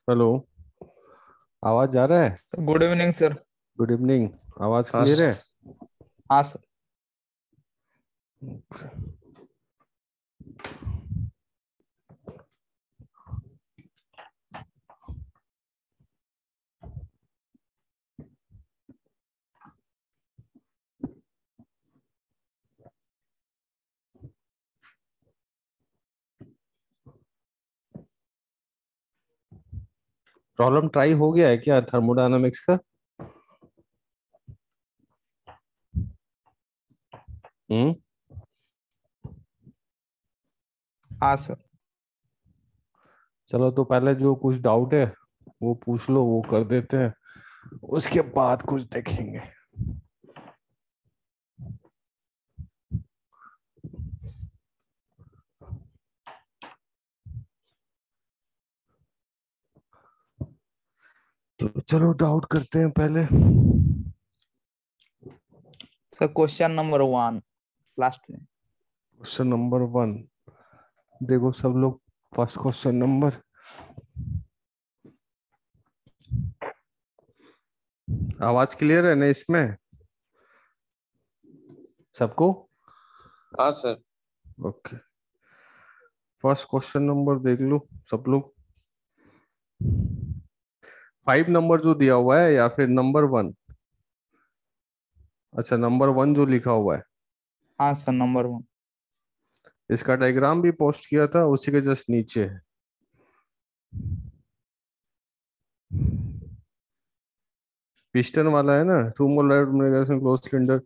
Hello. आवाज जा रहा है? Good evening sir. Good evening. आवाज हाँ क्लियर है? हाँ सर। प्रॉब्लम ट्राई हो गया है क्या थर्मोडायनामिक्स का? हम्म। हाँ सर। चलो तो पहले जो कुछ डाउट है वो पूछ लो, वो कर देते हैं। उसके बाद कुछ देखेंगे। तो चलो डाउट करते हैं पहले। सर क्वेश्चन नंबर 1 लास्ट में। Question number 1। देखो सब लोग, फर्स्ट क्वेश्चन नंबर। आवाज क्लियर है ना इसमें सबको? हाँ sir. Okay. First question number देख लो सब लोग। 5 नंबर जो दिया हुआ है या फिर नंबर 1? अच्छा, नंबर 1 जो लिखा हुआ है। हाँ सर, नंबर 1। इसका डायग्राम भी पोस्ट किया था, उसी के जस्ट नीचे है। पिस्टन वाला है ना, to more light close cylinder,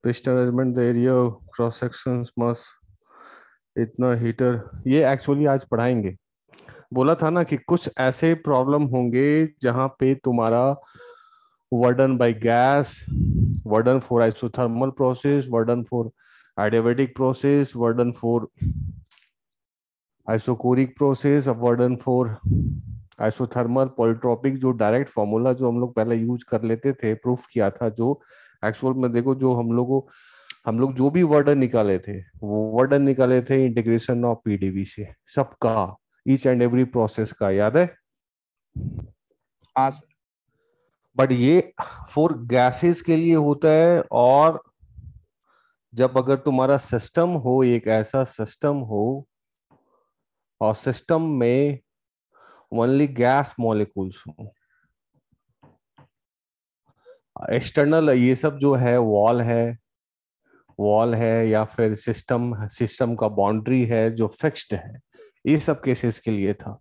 piston arrangement the area cross section मस इतना हीटर। ये एक्चुअली आज पढ़ाएंगे। बोला था ना कि कुछ ऐसे प्रॉब्लम होंगे जहां पे तुम्हारा work done by gas, work done for isothermal process, work done for adiabatic process, work done for isochoric process, अपवर्डन फॉर आइसोथर्मल पॉलीट्रॉपिक, जो डायरेक्ट फॉर्मूला जो हम लोग पहले यूज कर लेते थे, प्रूफ किया था, जो एक्चुअल में देखो जो हम लोग जो भी वर्डन निकाले थे वो वर्डन निकाले थे इंटीग्रेशन ऑफ पीडीवी से, सबका, ईच एंड एवरी प्रोसेस का, याद है? हाँ सर। बट ये फॉर गैसेस के लिए होता है। और जब अगर तुम्हारा सिस्टम हो, एक ऐसा सिस्टम हो और सिस्टम में ओनली गैस मॉलिक्यूल्स हो, एक्सटर्नल ये सब जो है, वॉल है या फिर सिस्टम का बाउंड्री है जो फिक्स्ड है, ये सब केसेस के लिए था।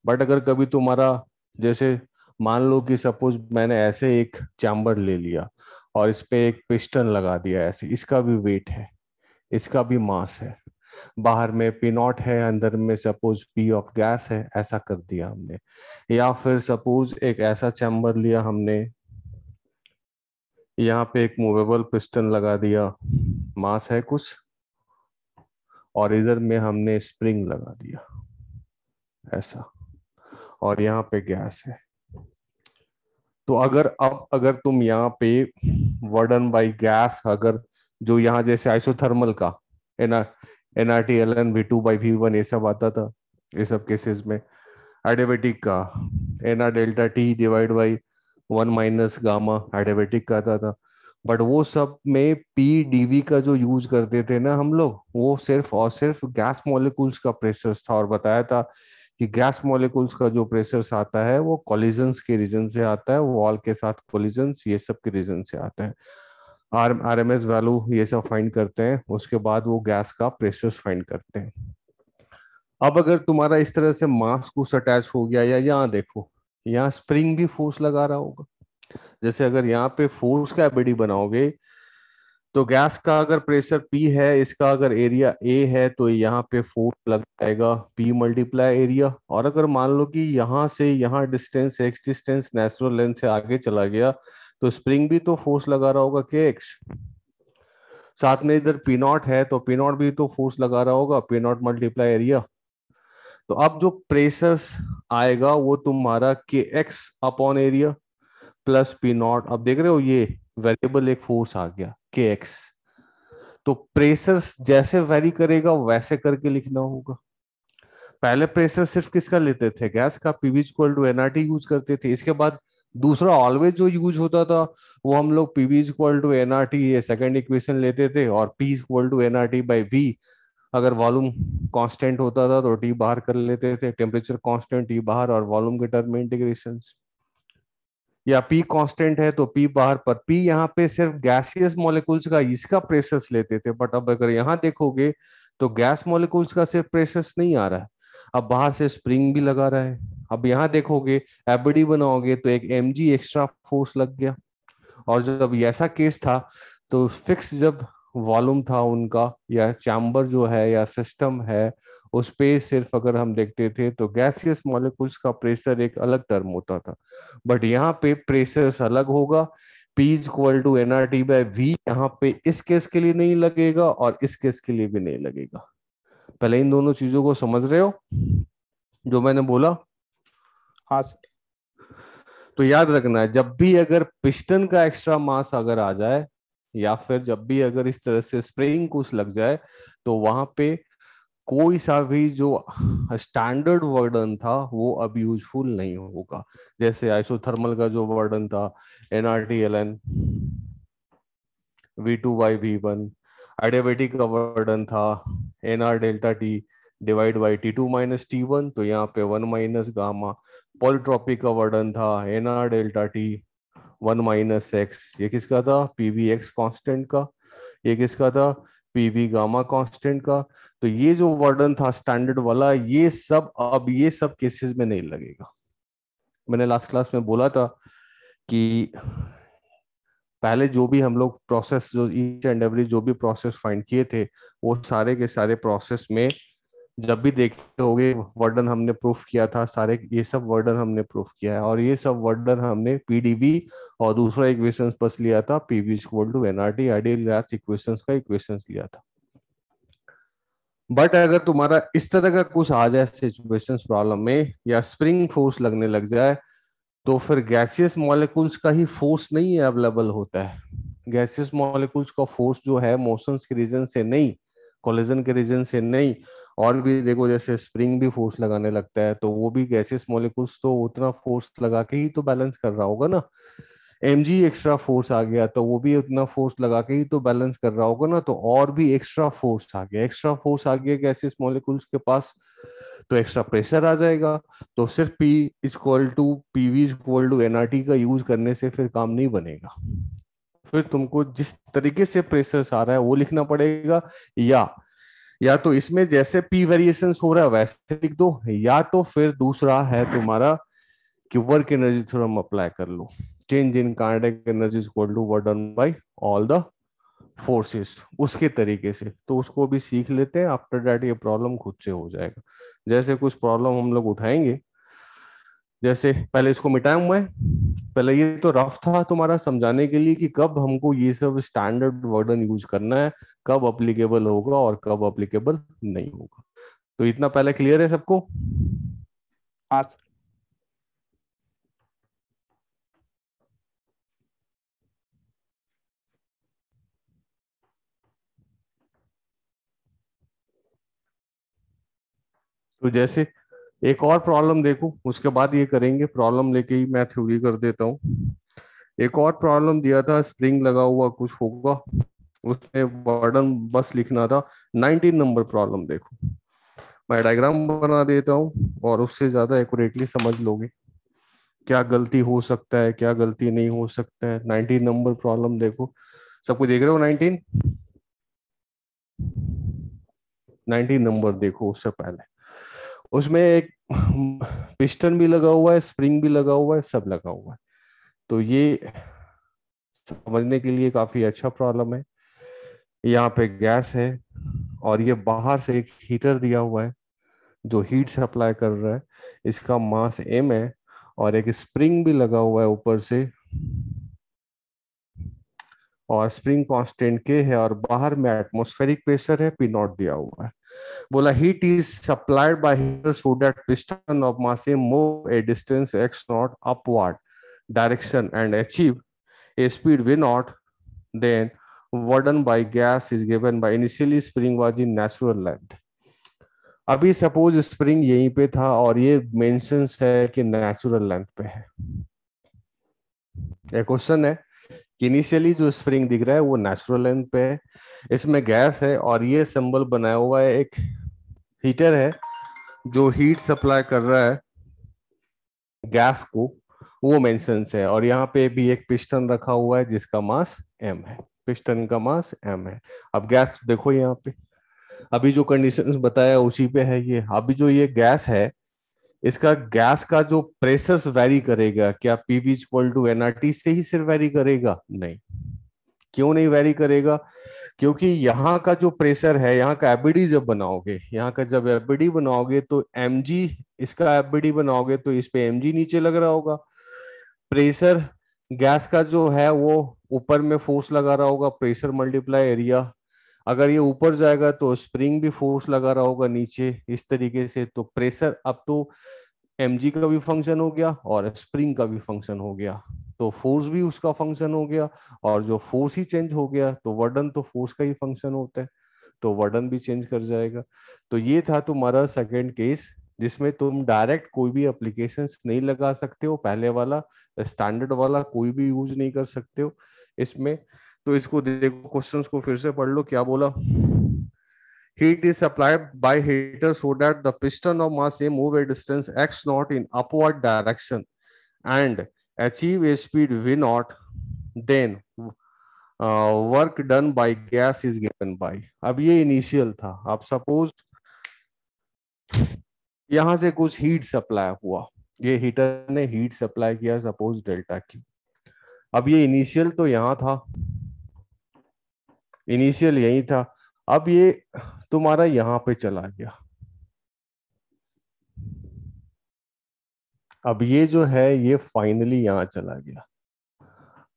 बट अगर कभी तुम्हारा, जैसे मान लो कि सपोज मैंने ऐसे एक चैम्बर ले लिया और इस पे एक पिस्टन लगा दिया, ऐसे इसका भी वेट है, इसका भी मास है, बाहर में पी नॉट है, अंदर में सपोज पी ऑफ गैस है, ऐसा कर दिया हमने। या फिर सपोज एक ऐसा चैम्बर लिया हमने, यहाँ पे एक मूवेबल पिस्टन लगा दिया, मास है कुछ, और इधर में हमने स्प्रिंग लगा दिया ऐसा, और यहाँ पे गैस है। तो अगर तुम यहाँ पे वर्डन बाई गैस, अगर जो यहाँ जैसे आइसोथर्मल का एन NRT ln V2/V1 ये सब आता था, ये सब केसेस में, एडियाबेटिक का NR∆T/1 - गामा एडियाबेटिक का आता था। बट वो सब में PdV का जो यूज करते थे ना हम लोग, वो सिर्फ और सिर्फ गैस मॉलिक्यूल्स का प्रेशर्स था, और बताया था कि गैस मॉलिक्यूल्स का जो प्रेशर्स आता है वो कोलिजन्स के रीजन से आता है, वॉल के साथ कोलिजन्स ये सब के रीजन से आता है। RMS वैल्यू ये सब फाइंड करते हैं, उसके बाद वो गैस का प्रेशर्स फाइंड करते हैं। अब अगर तुम्हारा इस तरह से मास कुछ अटैच हो गया, या यहाँ देखो, यहाँ स्प्रिंग भी फोर्स लगा रहा होगा। जैसे अगर यहाँ पे फोर्स का एबीडी बनाओगे, तो गैस का अगर प्रेशर P है, इसका अगर एरिया A है, तो यहाँ पे फोर्स लग जाएगा P मल्टीप्लाई एरिया। और अगर मान लो कि यहाँ से यहाँ distance x distance natural length से आगे चला गया, तो स्प्रिंग भी तो फोर्स लगा रहा होगा kx। साथ में इधर P नॉट है, तो P नॉट भी तो फोर्स लगा रहा होगा, P नॉट मल्टीप्लाई एरिया। तो अब जो प्रेशर्स आएगा वो तुम्हारा kx upon area plus P not. अब देख रहे हो ये वेरिएबल एक फोर्स आ गया kx। तो प्रेशर्स जैसे वेरी करेगा वैसे करके लिखना होगा। पहले प्रेशर सिर्फ किसका लेते थे, गैस का, PV equal to NRT use करते थे। इसके बाद दूसरा ऑलवेज जो यूज होता था वो हम लोग पीवी इक्वल टू एनआरटी, ये सेकंड इक्वेशन लेते थे, और P equal to NRT by V. अगर वॉल्यूम कांस्टेंट होता था तो टी बाहर कर लेते थे, टेम्परेचर कांस्टेंट टी बाहर, और वॉल्यूम के टर्म में इंटीग्रेशन। या पी कांस्टेंट है तो पी बाहर, पर पी यहाँ पे सिर्फ गैसियस मॉलिक्यूल्स का इसका प्रेशर्स लेते थे। बट अब अगर यहाँ देखोगे तो गैस मॉलिक्यूल्स का सिर्फ प्रेशर्स नहीं आ रहा है, अब बाहर से स्प्रिंग भी लगा रहा है। अब यहाँ देखोगे एबडी बनाओगे तो एक mg एक्स्ट्रा फोर्स लग गया। और जब ऐसा केस था तो फिक्स जब वॉल्यूम था उनका, या चैम्बर जो है या सिस्टम है, उस पे सिर्फ अगर हम देखते थे तो गैसियस मॉलिक्यूल्स का प्रेशर एक अलग टर्म होता था। बट यहाँ पे प्रेशर अलग होगा, P equal to NRT by V यहाँ पे इस केस के लिए नहीं लगेगा और इस केस के लिए भी नहीं लगेगा। पहले इन दोनों चीजों को समझ रहे हो जो मैंने बोला? हाँ सर। तो याद रखना है, जब भी अगर पिस्टन का एक्स्ट्रा मास अगर आ जाए, या फिर जब भी अगर इस तरह से स्प्रिंग कुछ लग जाए, तो वहां पे कोई सा भी जो स्टैंडर्ड वर्डन था वो अब यूजफुल नहीं होगा। जैसे आइसोथर्मल का जो वर्डन था NRT-ln V2/V1, एडियाबेटिक का वर्डन था NR delta T divide by T2 minus T1, तो यहाँ पे 1 माइनस गामा। पॉलीट्रॉपिक का वर्डन था NR delta T 1 minus x, ये किसका था, पीवी एक्स कांस्टेंट का। ये किसका था, पीवी गामा कांस्टेंट का। तो ये जो वर्डन था स्टैंडर्ड वाला, ये सब अब ये सब केसेस में नहीं लगेगा। मैंने लास्ट क्लास में बोला था कि पहले जो भी हम लोग प्रोसेस, जो ईच एंड एवरी जो भी प्रोसेस फाइंड किए थे, वो सारे के सारे प्रोसेस में जब भी देखते होगे वर्डन हमने प्रूफ किया था, सारे ये सब वर्डन हमने प्रूफ किया है। और ये सब वर्डन हमने पीडीवी और दूसरा इक्वेशन बस लिया था, PV equal to NRT ideal gas equations का इक्वेशंस लिया था। बट अगर तुम्हारा इस तरह का कुछ आ जाए सिचुएशंस प्रॉब्लम में, या स्प्रिंग फोर्स लगने लग जाए, तो फिर गैसियस मॉलिक्यूल्स का ही फोर्स नहीं अवेलेबल होता है। गैसियस मॉलिक्यूल्स का फोर्स जो है मोशंस के रीजन से नहीं, कोलिजन के रीजन से नहीं, और भी देखो जैसे स्प्रिंग भी फोर्स लगाने लगता है, तो वो भी गैसियस मॉलिक्यूल्स तो उतना फोर्स लगा के ही तो बैलेंस कर रहा होगा ना। mg एक्स्ट्रा फोर्स आ गया तो वो भी उतना फोर्स लगा के ही तो बैलेंस कर रहा होगा ना। तो और भी एक्स्ट्रा फोर्स आ गया, एक्स्ट्रा फोर्स आ गया गैसियस मॉलिक्यूल्स के पास, तो एक्स्ट्रा प्रेशर आ जाएगा। तो सिर्फ P equal to PV equal to NRT का यूज करने से फिर काम नहीं बनेगा। फिर तुमको जिस तरीके से प्रेशर आ रहा है वो लिखना पड़ेगा, या तो इसमें जैसे P वेरिएशन हो रहा है वैसे लिख दो, या तो फिर दूसरा है तुम्हारा कि वर्क एनर्जी थ्योरम अप्लाई कर लो। Change in kinetic energy equal to work done by all the forces, उसके तरीके से। तो उसको भी सीख लेते हैं, आफ्टर दैट ये प्रॉब्लम खुद से हो जाएगा। जैसे कुछ प्रॉब्लम हम लोग उठाएंगे, जैसे पहले इसको मिटाया हुआ है, पहले ये तो रफ था तुम्हारा समझाने के लिए कि कब हमको ये सब स्टैंडर्ड वर्डन यूज करना है, कब अप्लीकेबल होगा और कब अप्लीकेबल नहीं होगा। तो इतना पहले क्लियर है सबको? हाँ सर। तो जैसे एक और प्रॉब्लम देखो, उसके बाद ये करेंगे, प्रॉब्लम लेके ही मैं थ्योरी कर देता हूँ। एक और प्रॉब्लम दिया था, स्प्रिंग लगा हुआ कुछ होगा, उसमें वर्डन बस लिखना था। 19 नंबर प्रॉब्लम देखो, मैं डायग्राम बना देता हूँ और उससे ज्यादा एक्यूरेटली समझ लोगे क्या गलती हो सकता है, क्या गलती नहीं हो सकता है। 19 नंबर प्रॉब्लम देखो, सबको देख रहे हो? 19 नंबर देखो। उससे पहले उसमें एक पिस्टन भी लगा हुआ है, स्प्रिंग भी लगा हुआ है, सब लगा हुआ है। तो ये समझने के लिए काफी अच्छा प्रॉब्लम है। यहाँ पे गैस है और ये बाहर से एक हीटर दिया हुआ है जो हीट सप्लाई कर रहा है, इसका मास m है, और एक स्प्रिंग भी लगा हुआ है ऊपर से, और स्प्रिंग कांस्टेंट k है, और बाहर में एटमॉस्फेरिक प्रेशर है P0 दिया हुआ है। बोला heat is supplied by heater so that piston of mass m move A distance x0 upward direction and achieve a speed v0, then burden by gas is given by initially spring was in natural length. अभी suppose spring यहीं पे था और ये mentions है कि natural length पे है। ये क्वेश्चन है कि इनिशियली जो स्प्रिंग दिख रहा है वो नेचुरल लेंथ पे है, इसमें गैस है और ये सिंबल बनाया हुआ है एक हीटर है जो हीट सप्लाई कर रहा है गैस को, वो मेंशंस है। और यहाँ पे भी एक पिस्टन रखा हुआ है जिसका मास m है, पिस्टन का मास m है। अब गैस देखो यहाँ पे, अभी जो कंडीशंस बताया उसी पे है ये। अभी जो ये गैस है, इसका गैस का जो प्रेशर वेरी करेगा, क्या पीवी इक्वल टू एनआरटी से ही सिर्फ वेरी करेगा? नहीं। क्यों नहीं वेरी करेगा? क्योंकि यहाँ का जो प्रेशर है, यहाँ का एबीडी जब बनाओगे, यहाँ का जब एबीडी बनाओगे तो mg, इसका एबीडी बनाओगे तो इस पे mg नीचे लग रहा होगा। प्रेशर गैस का जो है वो ऊपर में फोर्स लगा रहा होगा, प्रेशर मल्टीप्लाई एरिया। अगर ये ऊपर जाएगा तो स्प्रिंग भी फोर्स लगा रहा होगा नीचे, इस तरीके से। तो प्रेशर अब तो mg का भी फंक्शन हो गया और स्प्रिंग का भी फंक्शन हो गया, तो फोर्स भी उसका फंक्शन हो गया। और जो फोर्स ही चेंज हो गया तो वर्डन तो फोर्स का ही फंक्शन होता है, तो वर्डन भी चेंज कर जाएगा। तो ये था तुम्हारा सेकंड केस, जिसमें तुम डायरेक्ट कोई भी एप्लीकेशंस नहीं लगा सकते हो, पहले वाला स्टैंडर्ड वाला कोई भी यूज नहीं कर सकते हो इसमें। तो इसको देखो, क्वेश्चंस को फिर से पढ़ लो, क्या बोला। Heat is supplied by heater so that the piston of mass A move a distance x naught in upward direction and achieve a speed v naught. Then work done by gas is given by. अब ये initial था। अब suppose यहां से कुछ heat supply हुआ, ये heater ने हीट सप्लाई किया सपोज डेल्टा की। अब ये इनिशियल तो यहाँ था, इनिशियल यही था। अब ये तुम्हारा यहाँ पे चला गया। अब ये जो है ये फाइनली यहाँ चला गया।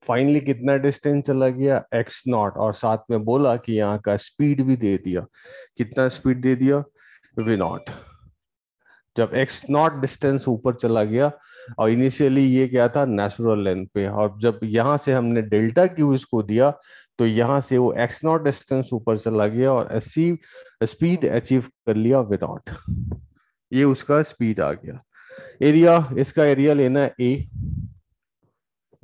फाइनली कितना डिस्टेंस चला गया? एक्स नॉट, और साथ में बोला कि यहाँ का स्पीड भी दे दिया। कितना स्पीड दे दिया? V nought. जब एक्स नॉट डिस्टेंस ऊपर चला गया, और इनिशियली ये क्या था? नेचुरल लेंथ पे, और जब यहाँ से हमने डेल्टा क्यू इसको दिया तो यहाँ से वो एक्स नॉट डिस्टेंस ऊपर चला गया और अचीव स्पीड अचीव कर लिया विदाउट। ये उसका स्पीड आ गया। एरिया, इसका एरिया लेना है ए।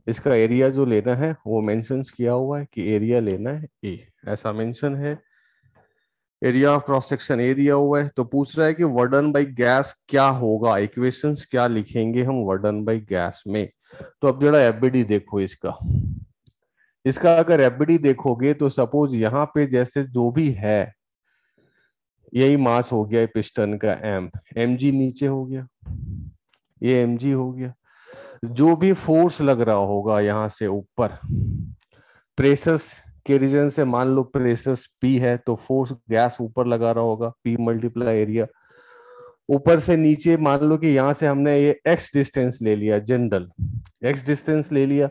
इसका एरिया जो लेना है वो मेंशन किया हुआ है कि एरिया लेना है ए, ऐसा मेंशन है। Area of cross section A दिया हुआ है। तो पूछ रहा है कि वर्डन बाई गैस क्या होगा, इक्वेशंस क्या लिखेंगे हम वर्डन बाई गैस में। तो अब जरा एफबीडी देखो इसका। इसका अगर एफबीडी देखोगे तो सपोज यहाँ पे जैसे जो भी है, यही मास हो गया पिस्टन का एम, mg नीचे हो गया, ये mg हो गया। जो भी फोर्स लग रहा होगा यहाँ से ऊपर, प्रेशर्स के रीजन से, मान लो प्रेशर्स P है तो फोर्स गैस ऊपर लगा रहा होगा, P मल्टीप्लाई एरिया। ऊपर से नीचे मान लो कि यहाँ से हमने ये x डिस्टेंस ले लिया, जनरल x डिस्टेंस ले लिया,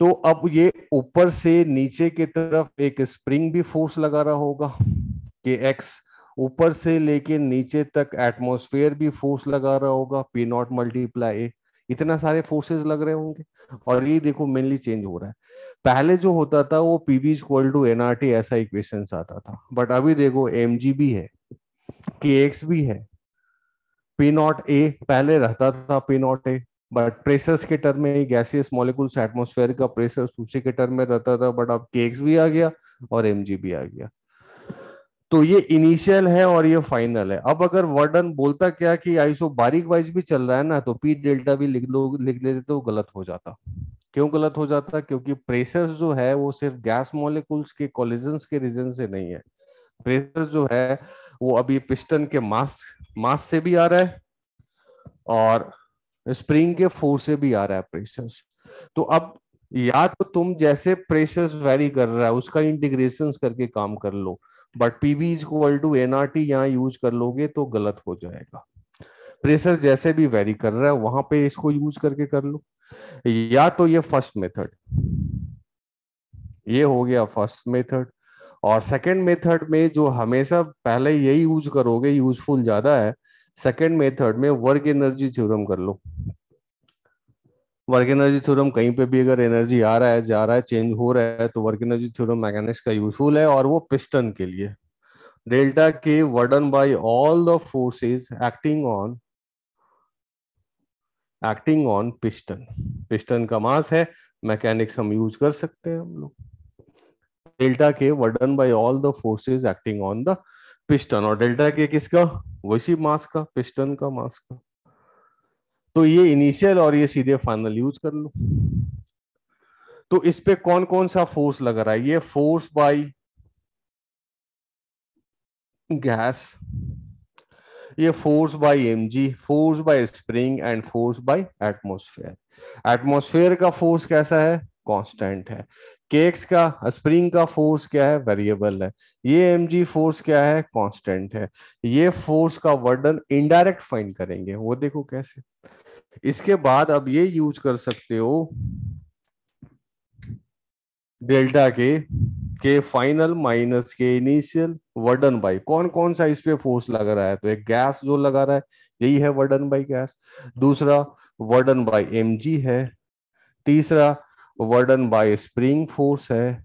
तो अब ये ऊपर से नीचे की तरफ एक स्प्रिंग भी फोर्स लगा रहा होगा कि x ऊपर से लेके नीचे तक एटमॉस्फेयर भी फोर्स लगा रहा होगा, P नॉट मल्टीप्लाई ए। इतना सारे फोर्सेस लग रहे होंगे। और ये देखो मेनली चेंज हो रहा है। पहले जो होता था वो पीवी इक्वल टू एनआरटी ऐसा इक्वेशन आता था, बट अभी देखो एमजी भी है, के एक्स भी है, पी नॉट ए पहले रहता था, P not a, but pressures के टर्म में गैसियस मॉलिक्यूल्स एटमॉस्फेयर का प्रेशर उसी के टर्म में रहता था, बट अब के एक्स भी आ गया और एमजी भी आ गया। तो ये इनिशियल है और ये फाइनल है। अब अगर वर्डन बोलता क्या कि आइसो बारीक वाइज भी चल रहा है ना, तो पी डेल्टा भी लिख लेते तो गलत हो जाता। क्यों गलत हो जाता? क्योंकि प्रेशर जो है वो सिर्फ गैस मॉलिक्यूल्स के कोलिजन्स के रीजन से नहीं है। प्रेशर जो है वो अभी पिस्टन के मास से भी आ रहा है और स्प्रिंग के फोर्स से भी आ रहा है प्रेशर। तो अब या तो तुम जैसे प्रेशर वेरी कर रहा है उसका इंटीग्रेशन करके काम कर लो, but PV equal to NRT यहाँ यूज कर लोगे तो गलत हो जाएगा। प्रेशर जैसे भी वेरी कर रहा है वहां पे इसको यूज करके कर लो। या तो ये फर्स्ट मेथड, ये हो गया फर्स्ट मेथड। और सेकंड मेथड में जो हमेशा पहले यही यूज करोगे, यूजफुल ज्यादा है। सेकंड मेथड में वर्क एनर्जी थ्योरम कर लो। वर्क एनर्जी थ्योरम, कहीं पे भी अगर एनर्जी आ रहा है जा रहा है चेंज हो रहा है तो वर्क एनर्जी थ्योरम मैकेनिक्स का यूजफुल है, और वो पिस्टन के लिए। डेल्टा के work done by all the forces acting on piston. Piston का मास है, मैकेनिक्स हम यूज कर सकते हैं हम लोग। डेल्टा के work done by all the forces acting on the piston, और डेल्टा के किसका, वैसी मास का, पिस्टन का मास का। तो ये इनिशियल और ये सीधे फाइनल यूज कर लो। तो इस पे कौन कौन सा फोर्स लग रहा है, ये फोर्स बाय गैस, ये force by mg, force by spring and force by atmosphere. Atmosphere का फोर्स कैसा है, कांस्टेंट है। केक्स का स्प्रिंग का फोर्स क्या है, वेरिएबल है। ये mg फोर्स क्या है, कांस्टेंट है। ये फोर्स का वर्डन इनडायरेक्ट फाइंड करेंगे, वो देखो कैसे। इसके बाद अब ये यूज कर सकते हो डेल्टा के फाइनल माइनस के इनिशियल वर्डन बाई कौन कौन सा इस पे फोर्स लग रहा है, तो एक गैस जो लगा रहा है यही है वर्डन बाई गैस। दूसरा वर्डन बाई mg है। तीसरा वर्डन बाय स्प्रिंग फोर्स है।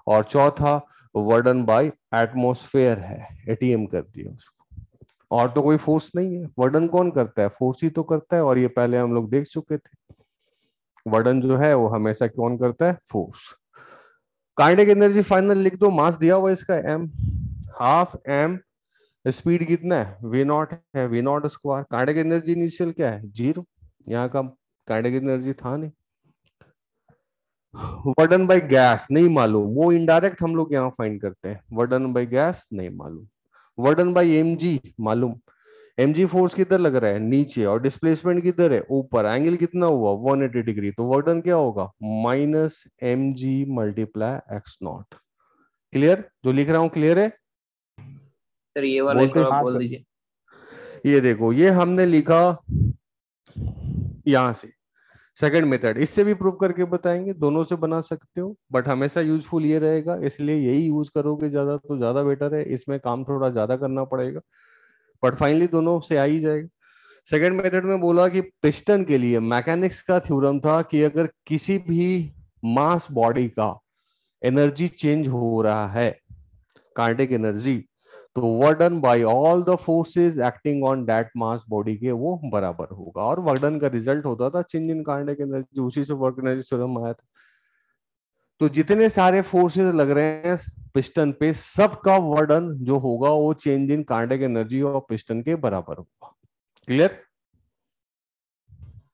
और चौथा वर्डन बाय एटमॉस्फेयर है। एटीएम कर दिया उसको, और तो कोई फोर्स नहीं है। वर्डन कौन करता है, फोर्स ही तो करता है, और ये पहले हम लोग देख चुके थे। वर्डन जो है वो हमेशा कौन करता है, फोर्स। काइनेटिक एनर्जी फाइनल लिख दो, मास दिया हुआ इसका m, हाफ m, स्पीड कितना है, v0 है, v0 square. Kinetic energy initial क्या है, 0, यहाँ का काइनेटिक एनर्जी था नहीं। वर्डन बाय गैस नहीं मालूम, वो इनडायरेक्ट हम लोग यहाँ फाइंड करते हैं। वर्डन बाय गैस नहीं मालूम। वर्डन बाय mg मालूम। mg फोर्स किधर लग रहा है, नीचे, और डिस्प्लेसमेंट किधर है, ऊपर। एंगल कितना हुआ, 180 डिग्री, तो वर्डन क्या होगा, minus mg multiply x not. Clear, जो लिख रहा हूं क्लियर है, सर ये वाला एक बोलते। बार आप हाँ बोल सर। दीजिए। ये देखो, ये हमने लिखा यहां से सेकंड मेथड, इससे भी प्रूव करके बताएंगे, दोनों से बना सकते हो, बट हमेशा यूजफुल ये रहेगा, इसलिए यही यूज करोगे ज्यादा तो ज्यादा बेटर है। इसमें काम थोड़ा ज्यादा करना पड़ेगा, बट फाइनली दोनों से आ ही जाएगा। सेकंड मेथड में बोला कि पिस्टन के लिए मैकेनिक्स का थ्योरम था कि अगर किसी भी मास बॉडी का एनर्जी चेंज हो रहा है, काइनेटिक एनर्जी, तो work done by all the forces acting on that mass body के वो बराबर होगा, और वर्डन का रिजल्ट होता था चेंज इन काइनेटिक एनर्जी, उसी से वर्क एनर्जी थ्योरम आया था। तो जितने सारे फोर्सेस लग रहे हैं पिस्टन पे, सबका वर्डन जो होगा वो चेंज इन काइनेटिक एनर्जी और पिस्टन के बराबर होगा। क्लियर,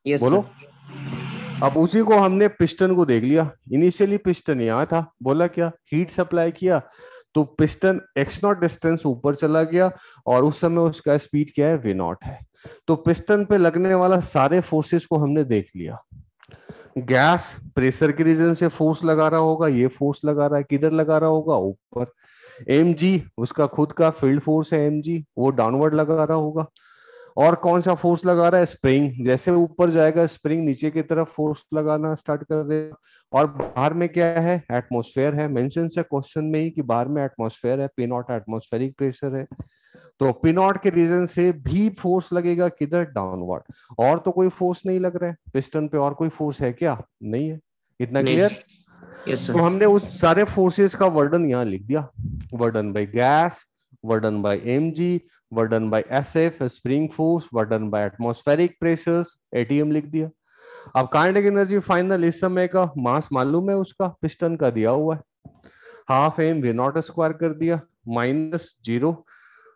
यस बोलो। सर। अब उसी को हमने पिस्टन को देख लिया। इनिशियली पिस्टन यहाँ था, बोला क्या, हीट सप्लाई किया, तो पिस्टन एक्स नॉट डिस्टेंस ऊपर चला गया, और उस समय उसका स्पीड क्या है, वी नॉट है। तो पिस्टन पे लगने वाला सारे फोर्सेस को हमने देख लिया। गैस प्रेशर के रीजन से फोर्स लगा रहा होगा, ये फोर्स लगा रहा है, किधर लगा रहा होगा, ऊपर। mg उसका खुद का फील्ड फोर्स है, mg वो डाउनवर्ड लगा रहा होगा। और कौन सा फोर्स लगा रहा है, स्प्रिंग, जैसे ऊपर जाएगा स्प्रिंग नीचे की तरफ फोर्स लगाना स्टार्ट कर देगा। और बाहर में क्या है, एटमॉस्फेयर है, मेंशन से क्वेश्चन में ही कि बाहर में एटमॉस्फेयर है, पी नॉट एटमॉस्फेरिक प्रेशर है। तो पी नॉट के रीजन से भी फोर्स लगेगा किधर, डाउनवर्ड। और तो कोई फोर्स नहीं लग रहा है पिस्टन पे, और कोई फोर्स है क्या, नहीं है। इतना नहीं क्लियर। सर। यस तो सर। हमने उस सारे फोर्सेस का वर्डन यहाँ लिख दिया, वर्डन by gas, वर्डन by mg, वर्डन bye sf spring force, वर्डन bye atmospheric pressures, ATM लिख दिया। अब काइनेटिक एनर्जी फाइनल इस समय का मास मालूम है, उसका पिस्टन का दिया हुआ है, half M we not square कर दिया, माइनस 0,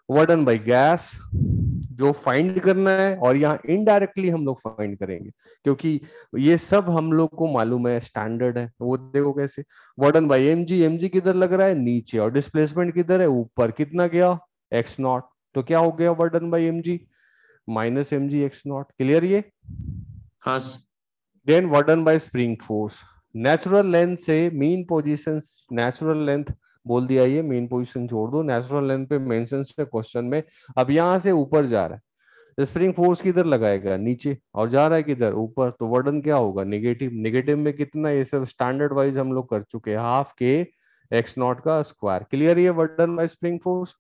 वर्डन बाय गैस जो फाइंड करना है, और यहाँ इनडायरेक्टली हम लोग फाइंड करेंगे, क्योंकि ये सब हम लोग को मालूम है, स्टैंडर्ड है। वो देखो कैसे, वर्डन बाय mg, mg किधर लग रहा है, नीचे, और डिस्प्लेसमेंट किधर है, ऊपर, कितना गया, एक्स नॉट। तो क्या हो गया work done by mg, minus mg x not. Clear ये। हाँ sir. Then work done by spring force, natural length से मीन पोजीशन, नेचुरल लेंथ बोल दिया, ये मेन पोजीशन छोड़ दो, नेचुरल लेंथ पे मेंशन है क्वेश्चन में। अब यहाँ से ऊपर जा रहा है, स्प्रिंग फोर्स किधर लगाएगा, नीचे, और जा रहा है किधर, ऊपर, तो वर्डन क्या होगा, नेगेटिव। नेगेटिव में कितना, ये सब स्टैंडर्ड वाइज हम लोग कर चुके हैं, हाफ के एक्स नॉट का स्क्वायर। क्लियर ये वर्डन बाय स्प्रिंग फोर्स,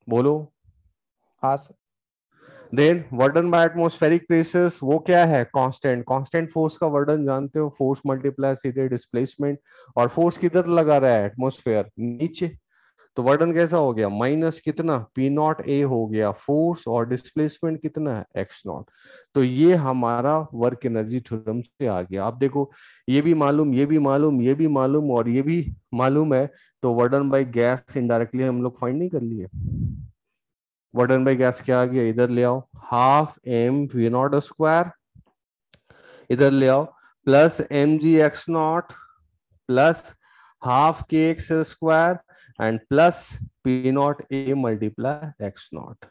बोलो। हाँ sir. Then work done bye atmospheric pressures वो क्या है, कांस्टेंट। कांस्टेंट फोर्स का वर्डन जानते हो, फोर्स मल्टीप्लाई सीधे डिस्प्लेसमेंट, और फोर्स किधर लगा रहा है, एटमॉस्फेयर नीचे। तो वर्डन कैसा हो गया, माइनस कितना, पी नॉट ए हो गया फोर्स, और डिस्प्लेसमेंट कितना है, एक्स नॉट। तो ये हमारा वर्क एनर्जी थ्योरम से आ गया। आप देखो, ये भी मालूम, ये भी मालूम, ये भी मालूम, और ये भी मालूम है, तो वर्डन बाय गैस इनडायरेक्टली हम लोग फाइंड नहीं कर लिए। वर्डन बाय गैस क्या आ गया, इधर ले आओ, half M we not square, इधर ले आओ, plus M G x not, plus half के x square, and plus p not a multiply x not,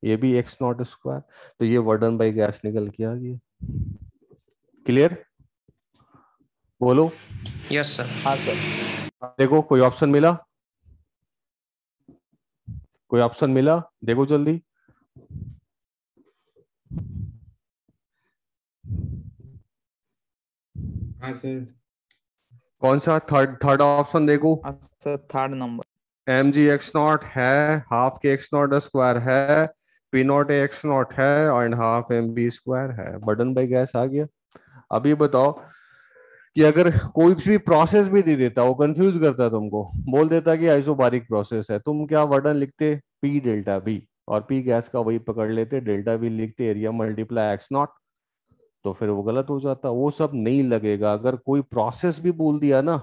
ये भी एक्स नॉट स्क्वायर। तो ये वर्डन बाय गैस निकल के आ गया। क्लियर, बोलो। Yes sir. हाँ सर। देखो कोई ऑप्शन मिला, कोई ऑप्शन मिला, देखो जल्दी। हाँ सर। कौन सा, थर्ड थर्ड ऑप्शन देखो। हाँ सर, थर्ड नंबर। एम जी एक्स नॉट है, हाफ के एक्स नॉट स्क्वायर है, पी नॉट एक्स नॉट है, and half M B square है, वर्डन बाय गैस आ गया। अब ये बताओ कि अगर कोई भी प्रोसेस भी दे देता, वो कंफ्यूज करता तुमको, बोल देता कि आइसोबारिक प्रोसेस है, तुम क्या वर्डन लिखते, पी डेल्टा बी, और पी गैस का वही पकड़ लेते, डेल्टा बी लिखते, एरिया मल्टीप्लाई एक्स नॉट। तो फिर वो गलत हो जाता, वो सब नहीं लगेगा। अगर कोई प्रोसेस भी बोल दिया ना,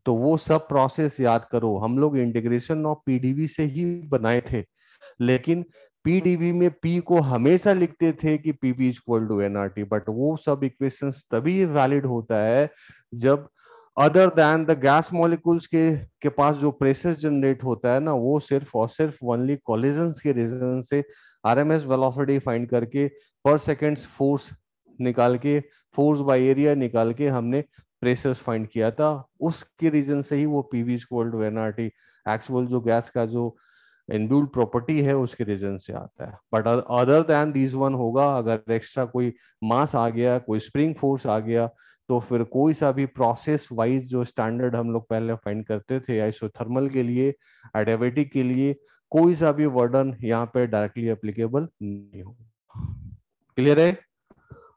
तो वो सब प्रोसेस याद करो, हम लोग इंटीग्रेशन ऑफ पीडीवी से ही बनाए थे, लेकिन पीडीवी में पी को हमेशा लिखते थे कि PP equal to NRT, but वो सब इक्वेशंस तभी वैलिड होता है जब other than the gas molecules के पास जो प्रेशर जनरेट होता है ना, वो सिर्फ और सिर्फ ओनली कोलिजन्स के रीजन से आरएमएस वेलोसिटी फाइंड करके पर सेकेंड्स फोर्स निकाल के, फोर्स बाय एरिया निकाल के हमने प्रेशर्स फाइंड किया था, उसके रीजन से ही वो PV equal to NRT actual जो गैस का जो इनबिल्ट प्रॉपर्टी है उसके रीजन से आता है। But other than this one होगा, अगर एक्स्ट्रा कोई मास आ गया, कोई स्प्रिंग फोर्स आ गया, तो फिर कोई सा भी प्रोसेस वाइज जो स्टैंडर्ड हम लोग पहले फाइंड करते थे आइसोथर्मल के लिए, एडियाबेटिक के लिए, कोई सा भी वर्डन यहाँ पे डायरेक्टली एप्लीकेबल नहीं होगा। क्लियर है।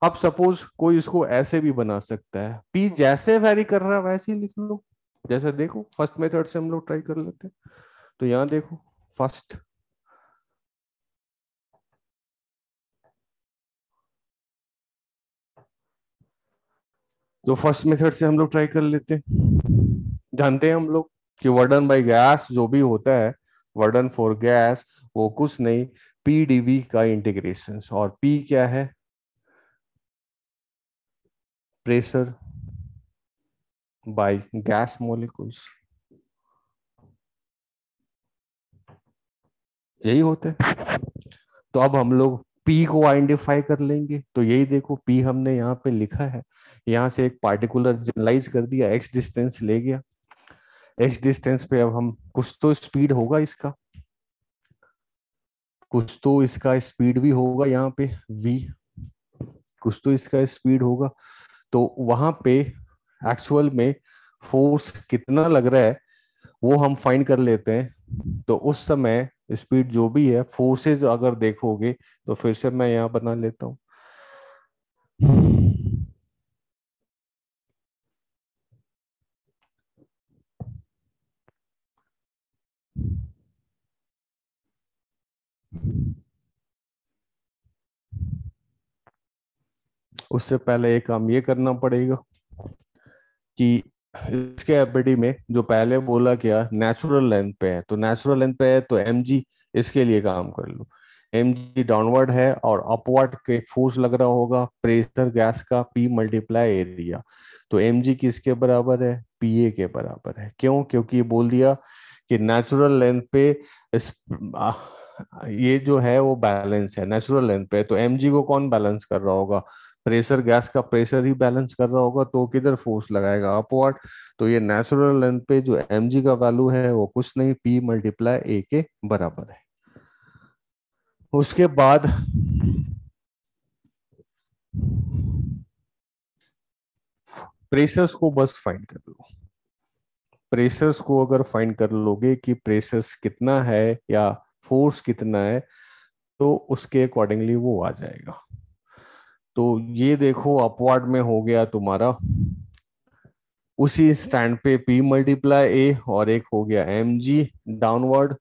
अब सपोज कोई इसको ऐसे भी बना सकता है, पी जैसे वेरी कर रहा है वैसे ही लिख लो। जैसे देखो फर्स्ट मेथड से हम लोग ट्राई कर लेते हैं, तो यहाँ देखो फर्स्ट, जो फर्स्ट मेथड से हम लोग ट्राई कर लेते हैं। जानते हैं हम लोग कि वर्डन बाय गैस जो भी होता है, वर्डन फॉर गैस वो कुछ नहीं, पी डीवी का इंटीग्रेशन, और पी क्या है, प्रेशर बाय गैस मॉलिक्यूल्स, यही होता है। तो अब हम लोग P को आइडेंटिफाई कर लेंगे, तो यही देखो P हमने यहाँ पे लिखा है, यहाँ से एक पार्टिकुलर जनरलाइज कर दिया, x डिस्टेंस ले गया, x डिस्टेंस पे अब हम कुछ तो स्पीड होगा इसका, कुछ तो इसका स्पीड भी होगा यहाँ पे v, कुछ तो इसका स्पीड होगा, तो वहां पे एक्चुअल में फोर्स कितना लग रहा है वो हम फाइंड कर लेते हैं। तो उस समय स्पीड जो भी है, फोर्सेज अगर देखोगे, तो फिर से मैं यहाँ बना लेता हूँ, उससे पहले एक काम ये करना पड़ेगा कि इसके एबिलिटी में जो पहले बोला क्या, नेचुरल लेंथ पे है, तो नेचुरल लेंथ पे है तो एम जी, इसके लिए काम कर लो, एम जी डाउनवर्ड है और अपवर्ड के फोर्स लग रहा होगा प्रेशर गैस का, पी मल्टीप्लाई एरिया, तो एम जी किसके बराबर है, पी ए के बराबर है। क्यों, क्योंकि ये बोल दिया कि नेचुरल लेंथ पे इस ये जो है वो बैलेंस है नेचुरल लेंथ पे, तो एम जी को कौन बैलेंस कर रहा होगा, प्रेशर गैस का प्रेशर ही बैलेंस कर रहा होगा, तो किधर फोर्स लगाएगा, अपवर्ड। तो ये नेचुरल लेंथ पे जो एम जी का वैल्यू है वो कुछ नहीं, पी मल्टीप्लाई ए के बराबर है। उसके बाद प्रेशर्स को बस फाइंड कर लो, प्रेशर्स को अगर फाइंड कर लोगे कि प्रेशर्स कितना है या फोर्स कितना है, तो उसके अकॉर्डिंगली वो आ जाएगा। तो ये देखो अपवर्ड में हो गया तुम्हारा, उसी स्टैंड पे P मल्टीप्लाई ए और एक हो गया mg डाउनवर्ड।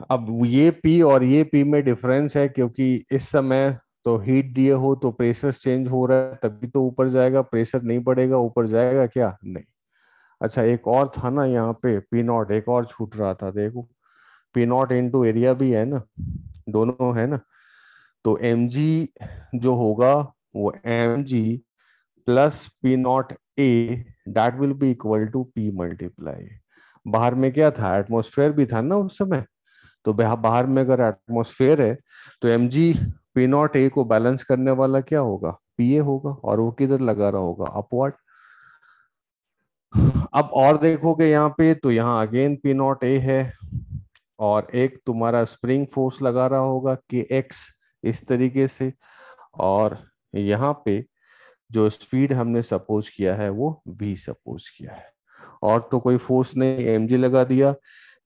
अब ये P और ये P में डिफरेंस है, क्योंकि इस समय तो हीट दिए हो तो प्रेशर चेंज हो रहा है, तभी तो ऊपर जाएगा, प्रेशर नहीं बढ़ेगा, ऊपर जाएगा क्या? नहीं। अच्छा एक और था ना यहाँ पे P नॉट, एक और छूट रहा था, देखो P नॉट इंटू एरिया भी है ना, दोनों है ना। तो mg जो होगा वो mg plus P nought A, that will be equal to P multiply. बाहर में क्या था? एटमॉस्फेयर भी था ना उस समय। तो बाहर में अगर एटमॉस्फेयर है तो mg P नॉट ए को बैलेंस करने वाला क्या होगा? Pa होगा, और वो किधर लगा रहा होगा? अपवर्ड। अब और देखोगे यहाँ पे तो यहाँ अगेन P नॉट ए है, और एक तुम्हारा स्प्रिंग फोर्स लगा रहा होगा कि एक्स, इस तरीके से। और यहाँ पे जो स्पीड हमने सपोज किया है वो v सपोज किया है, और तो कोई फोर्स नहीं, mg लगा दिया,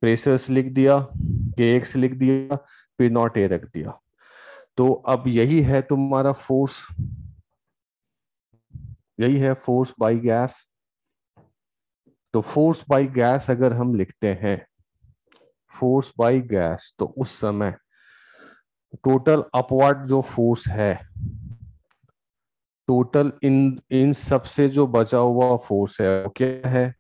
प्रेशर्स लिख दिया, kx लिख दिया, P नॉट ए रख दिया। तो अब यही है तुम्हारा फोर्स, यही है फोर्स बाय गैस। तो फोर्स बाय गैस अगर हम लिखते हैं, फोर्स बाय गैस, तो उस समय टोटल अपवर्ड जो फोर्स है, टोटल इन इन सब से जो बचा हुआ फोर्स है वो क्या है?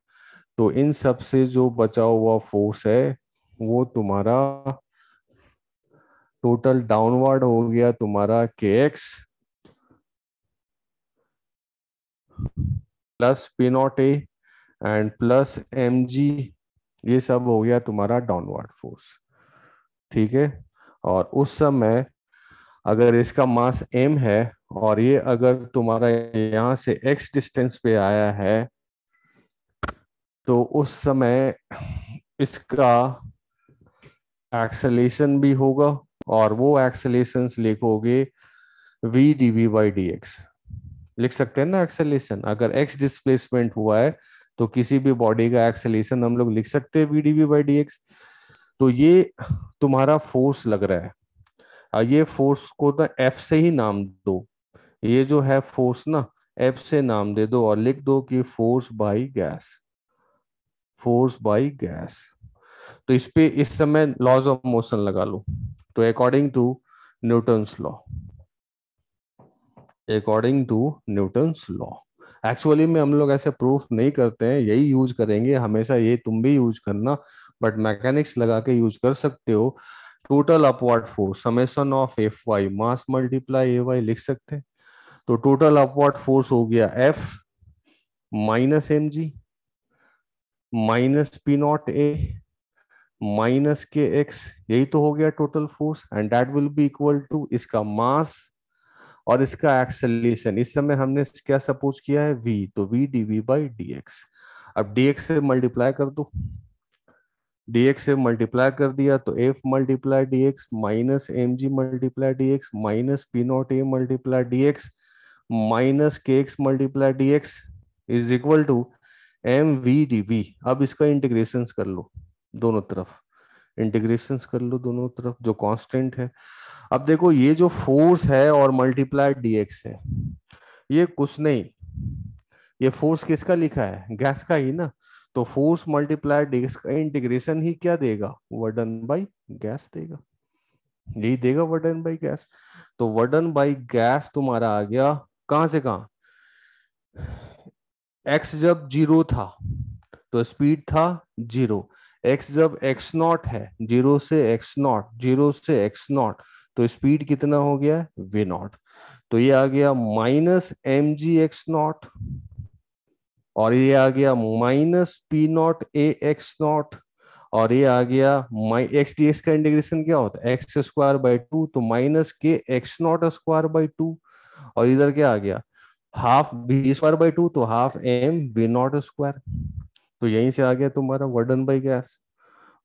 तो इन सब से जो बचा हुआ फोर्स है वो तुम्हारा टोटल डाउनवर्ड हो गया तुम्हारा kx plus P nought A and plus mg, ये सब हो गया तुम्हारा डाउनवर्ड फोर्स। ठीक है। और उस समय अगर इसका मास m है, और ये अगर तुम्हारा यहाँ से x डिस्टेंस पे आया है, तो उस समय इसका एक्सेलेरेशन भी होगा, और वो एक्सेलेरेशन लिखोगे v dv बाई dx। लिख सकते हैं ना एक्सेलेरेशन, अगर x डिस्प्लेसमेंट हुआ है तो किसी भी बॉडी का एक्सेलेरेशन हम लोग लिख सकते हैं v dv बाई dx। तो ये तुम्हारा फोर्स लग रहा है, और ये फोर्स को ना F से ही नाम दो, ये जो है फोर्स ना F से नाम दे दो, और लिख दो कि force by gas, force by gas. तो इस पे इस समय लॉज ऑफ मोशन लगा लो। तो according to Newton's law, according to Newton's law, actually में हम लोग ऐसे प्रूफ नहीं करते हैं, यही यूज करेंगे हमेशा, ये तुम भी यूज करना, बट मैकेनिक्स लगा के यूज कर सकते हो। Total upward force summation of F Y mass multiply A Y लिख सकते हैं। तो टोटल अपवर्ड फोर्स हो गया F minus M G minus P not A minus K X, यही तो हो गया total force, and that will be equal to इसका मास और इसका एक्सेलरेशन। इस समय हमने क्या सपोज किया है? v, तो v dv बाई dx। अब dx से मल्टीप्लाई कर दो, dx से मल्टीप्लाई कर दिया तो f multiply dx minus mg multiply dx minus p nought a multiply dx minus kx multiply dx is equal to mv dv। अब इसका इंटीग्रेशन कर लो दोनों तरफ, इंटीग्रेशन कर लो दोनों तरफ, जो कांस्टेंट है। अब देखो ये जो फोर्स है और मल्टीप्लाई dx है, ये कुछ नहीं, ये फोर्स किसका लिखा है? गैस का ही ना। तो फोर्स मल्टीप्लाई dx का इंटीग्रेशन ही क्या देगा? वर्डन बाई गैस देगा, यही देगा वर्डन बाई गैस। तो वर्डन बाई गैस तुम्हारा आ गया कहां से कहां? x जब जीरो था तो स्पीड था जीरो, x जब x नॉट है, जीरो से x नॉट, जीरो से x नॉट, तो स्पीड कितना हो गया? v naught. तो ये आ गया माइनस एम जी एक्स नॉट, और ये आ गया minus P not a x naught, और ये आ गया एक्स डी एक्स का इंटीग्रेशन क्या होता है? एक्स स्क्वायर बाई टू, तो minus K x not square by two, और इधर क्या आ गया? Half b square by two, तो half M b not square. तो यहीं से आ गया तुम्हारा work done by gas.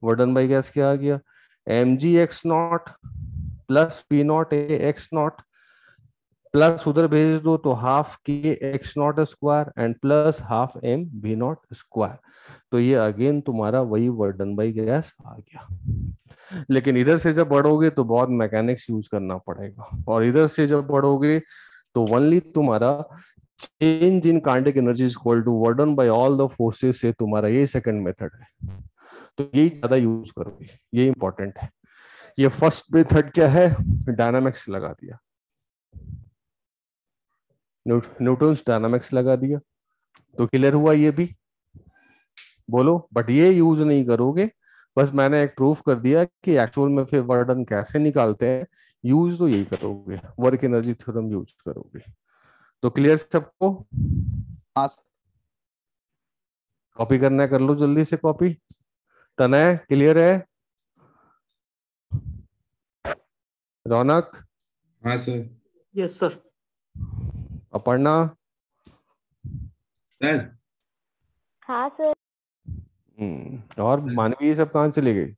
Work done by gas क्या आ गया? M ji x not plus p not a x not plus उधर भेज दो तो हाफ के x not square and plus half M we not square. तो ये अगेन तुम्हारा वही वर्डन बाई गैस आ गया। लेकिन इधर से जब बढ़ोगे तो बहुत मैकेनिक्स यूज करना पड़ेगा, और इधर से जब बढ़ोगे तो ओनली तुम्हारा change in kinetic energy is equal to work done by all the forces से तुम्हारा ये सेकंड मेथड है। तो यही ज्यादा यूज करोगे, ये इंपॉर्टेंट है। ये फर्स्ट मेथड क्या है, डायनामिक्स लगा दिया, न्यूटन्स डायनामिक्स लगा दिया। तो क्लियर हुआ ये भी, बोलो। बट ये यूज नहीं करोगे, बस मैंने एक प्रूफ कर दिया कि एक्चुअल में फिर वर्डन कैसे निकालते हैं। यूज तो यही करोगे, वर्क एनर्जी थ्योरम यूज करोगे। तो क्लियर सबको? हाँ सर। कॉपी करना है कर लो जल्दी से कॉपी। तनय क्लियर है? रौनक? हाँ sir. Yes sir. Aparna? Sir हाँ सर। और मानवी ये सब कहाँ चले गए?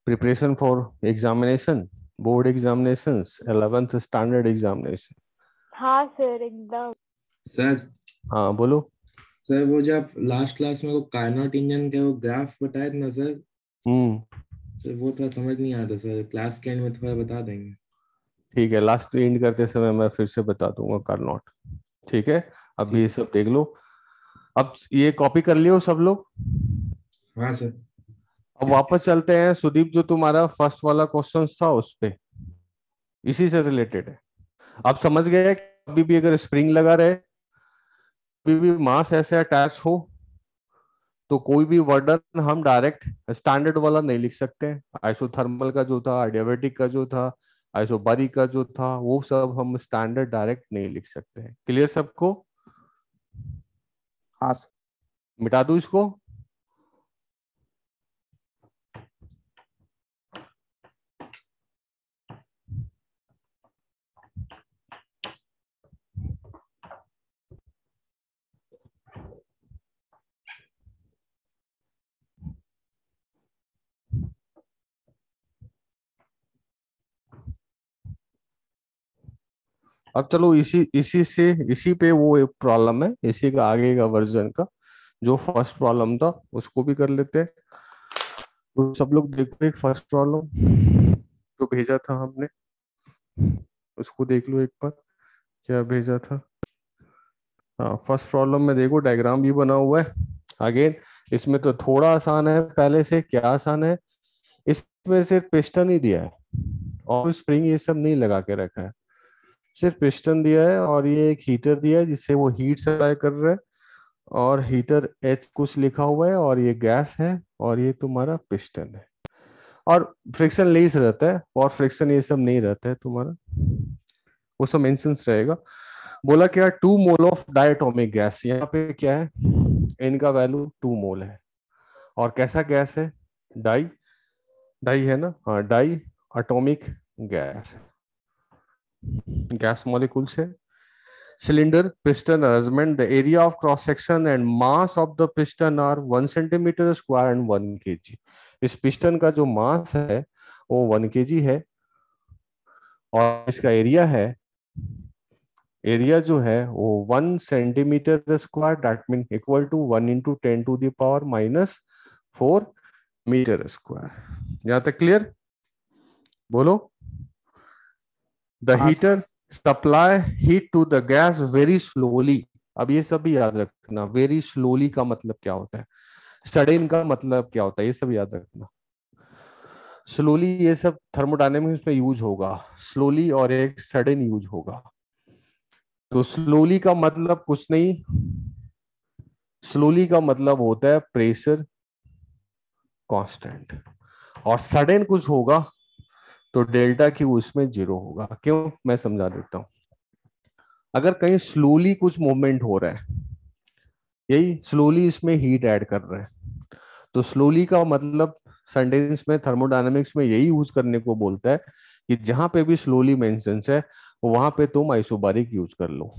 Preparation for examination, board examination, 11th standard examination. हाँ सर एकदम। सर हाँ बोलो। सर वो जब लास्ट क्लास में वो कार्नोट इंजन के वो ग्राफ बताए थे ना सर, सर वो थोड़ा समझ नहीं आता सर, क्लास के एंड में थोड़ा बता देंगे? ठीक है, लास्ट एंड करते समय मैं फिर से बता दूंगा कार्नोट। ठीक है, अभी ये सब देख लो। अब ये कॉपी कर लियो सब लोग? हाँ सर। अब वापस चलते हैं सुदीप, जो तुम्हारा फर्स्ट वाला क्वेश्चन था उस पे, इसी से रिलेटेड है। आप समझ गए कि अभी भी अगर स्प्रिंग लगा रहे, अभी भी मास ऐसे अटैच हो, तो कोई भी वर्डन हम डायरेक्ट स्टैंडर्ड वाला नहीं लिख सकते। आइसोथर्मल का जो था, आइडियाबैटिक का जो था, आइसोबारिक का जो था, वो सब हम स्टैंडर्ड डायरेक्ट नहीं लिख सकते हैं। क्लियर सबको? हाँ सर। मिटा दूं इसको? अब चलो इसी पे वो एक प्रॉब्लम है, इसी का आगे का वर्जन का जो फर्स्ट प्रॉब्लम था उसको भी कर लेते हैं। तो सब लोग देखो, एक फर्स्ट प्रॉब्लम जो भेजा था हमने उसको देख लो एक बार, क्या भेजा था। हाँ, फर्स्ट प्रॉब्लम में देखो डायग्राम भी बना हुआ है। अगेन इसमें तो थोड़ा आसान है पहले से। क्या आसान है? इसमें सिर्फ पिस्टन ही दिया है और स्प्रिंग ये सब नहीं लगा के रखा है, सिर्फ पिस्टन दिया है और ये एक हीटर दिया है जिससे वो हीट सप्लाई कर रहा है, और हीटर एच कुछ लिखा हुआ है, और ये गैस है, और ये तुम्हारा पिस्टन है, और फ्रिक्शन लेस रहता है, और फ्रिक्शन ये सब नहीं रहता है तुम्हारा, वो सब मेंशन रहेगा। बोला क्या, 2 मोल ऑफ डायटोमिक गैस, यहाँ पे क्या है, इनका वैल्यू 2 मोल है। और कैसा गैस है? डाई, डाई है ना, हाँ डाई एटॉमिक गैस है, गैस मॉलिक्यूल्स है। Cylinder piston arrangement, the area of cross section and mass of the piston are 1 centimeter square and 1 kg। इस पिस्टन का जो मास है वो 1 kg है, और इसका एरिया है, एरिया जो है वो 1 centimetre square, that mean equal to 1 into 10 to the power -4 metre square. यहां तक क्लियर? बोलो। द हाँ heater sir. Supply heat to the gas very slowly. अब ये सब भी याद रखना, वेरी स्लोली का मतलब क्या होता है, सडन का मतलब क्या होता है, ये सब याद रखना। स्लोली ये सब थर्मोडायनेमिक्स में यूज होगा, स्लोली और एक सडन यूज होगा। तो स्लोली का मतलब कुछ नहीं, स्लोली का मतलब होता है प्रेशर कांस्टेंट, और सडन कुछ होगा तो डेल्टा क्यू उसमें 0 होगा। क्यों, मैं समझा देता हूं। अगर कहीं स्लोली कुछ मूवमेंट हो रहा है, यही स्लोली इसमें हीट ऐड कर रहे हैं, तो स्लोली का मतलब सेंटेंस में थर्मोडायनेमिक्स में यही यूज करने को बोलता है कि जहां पे भी स्लोली मेंशंस है वहां पे तुम आइसोबारिक यूज कर लो,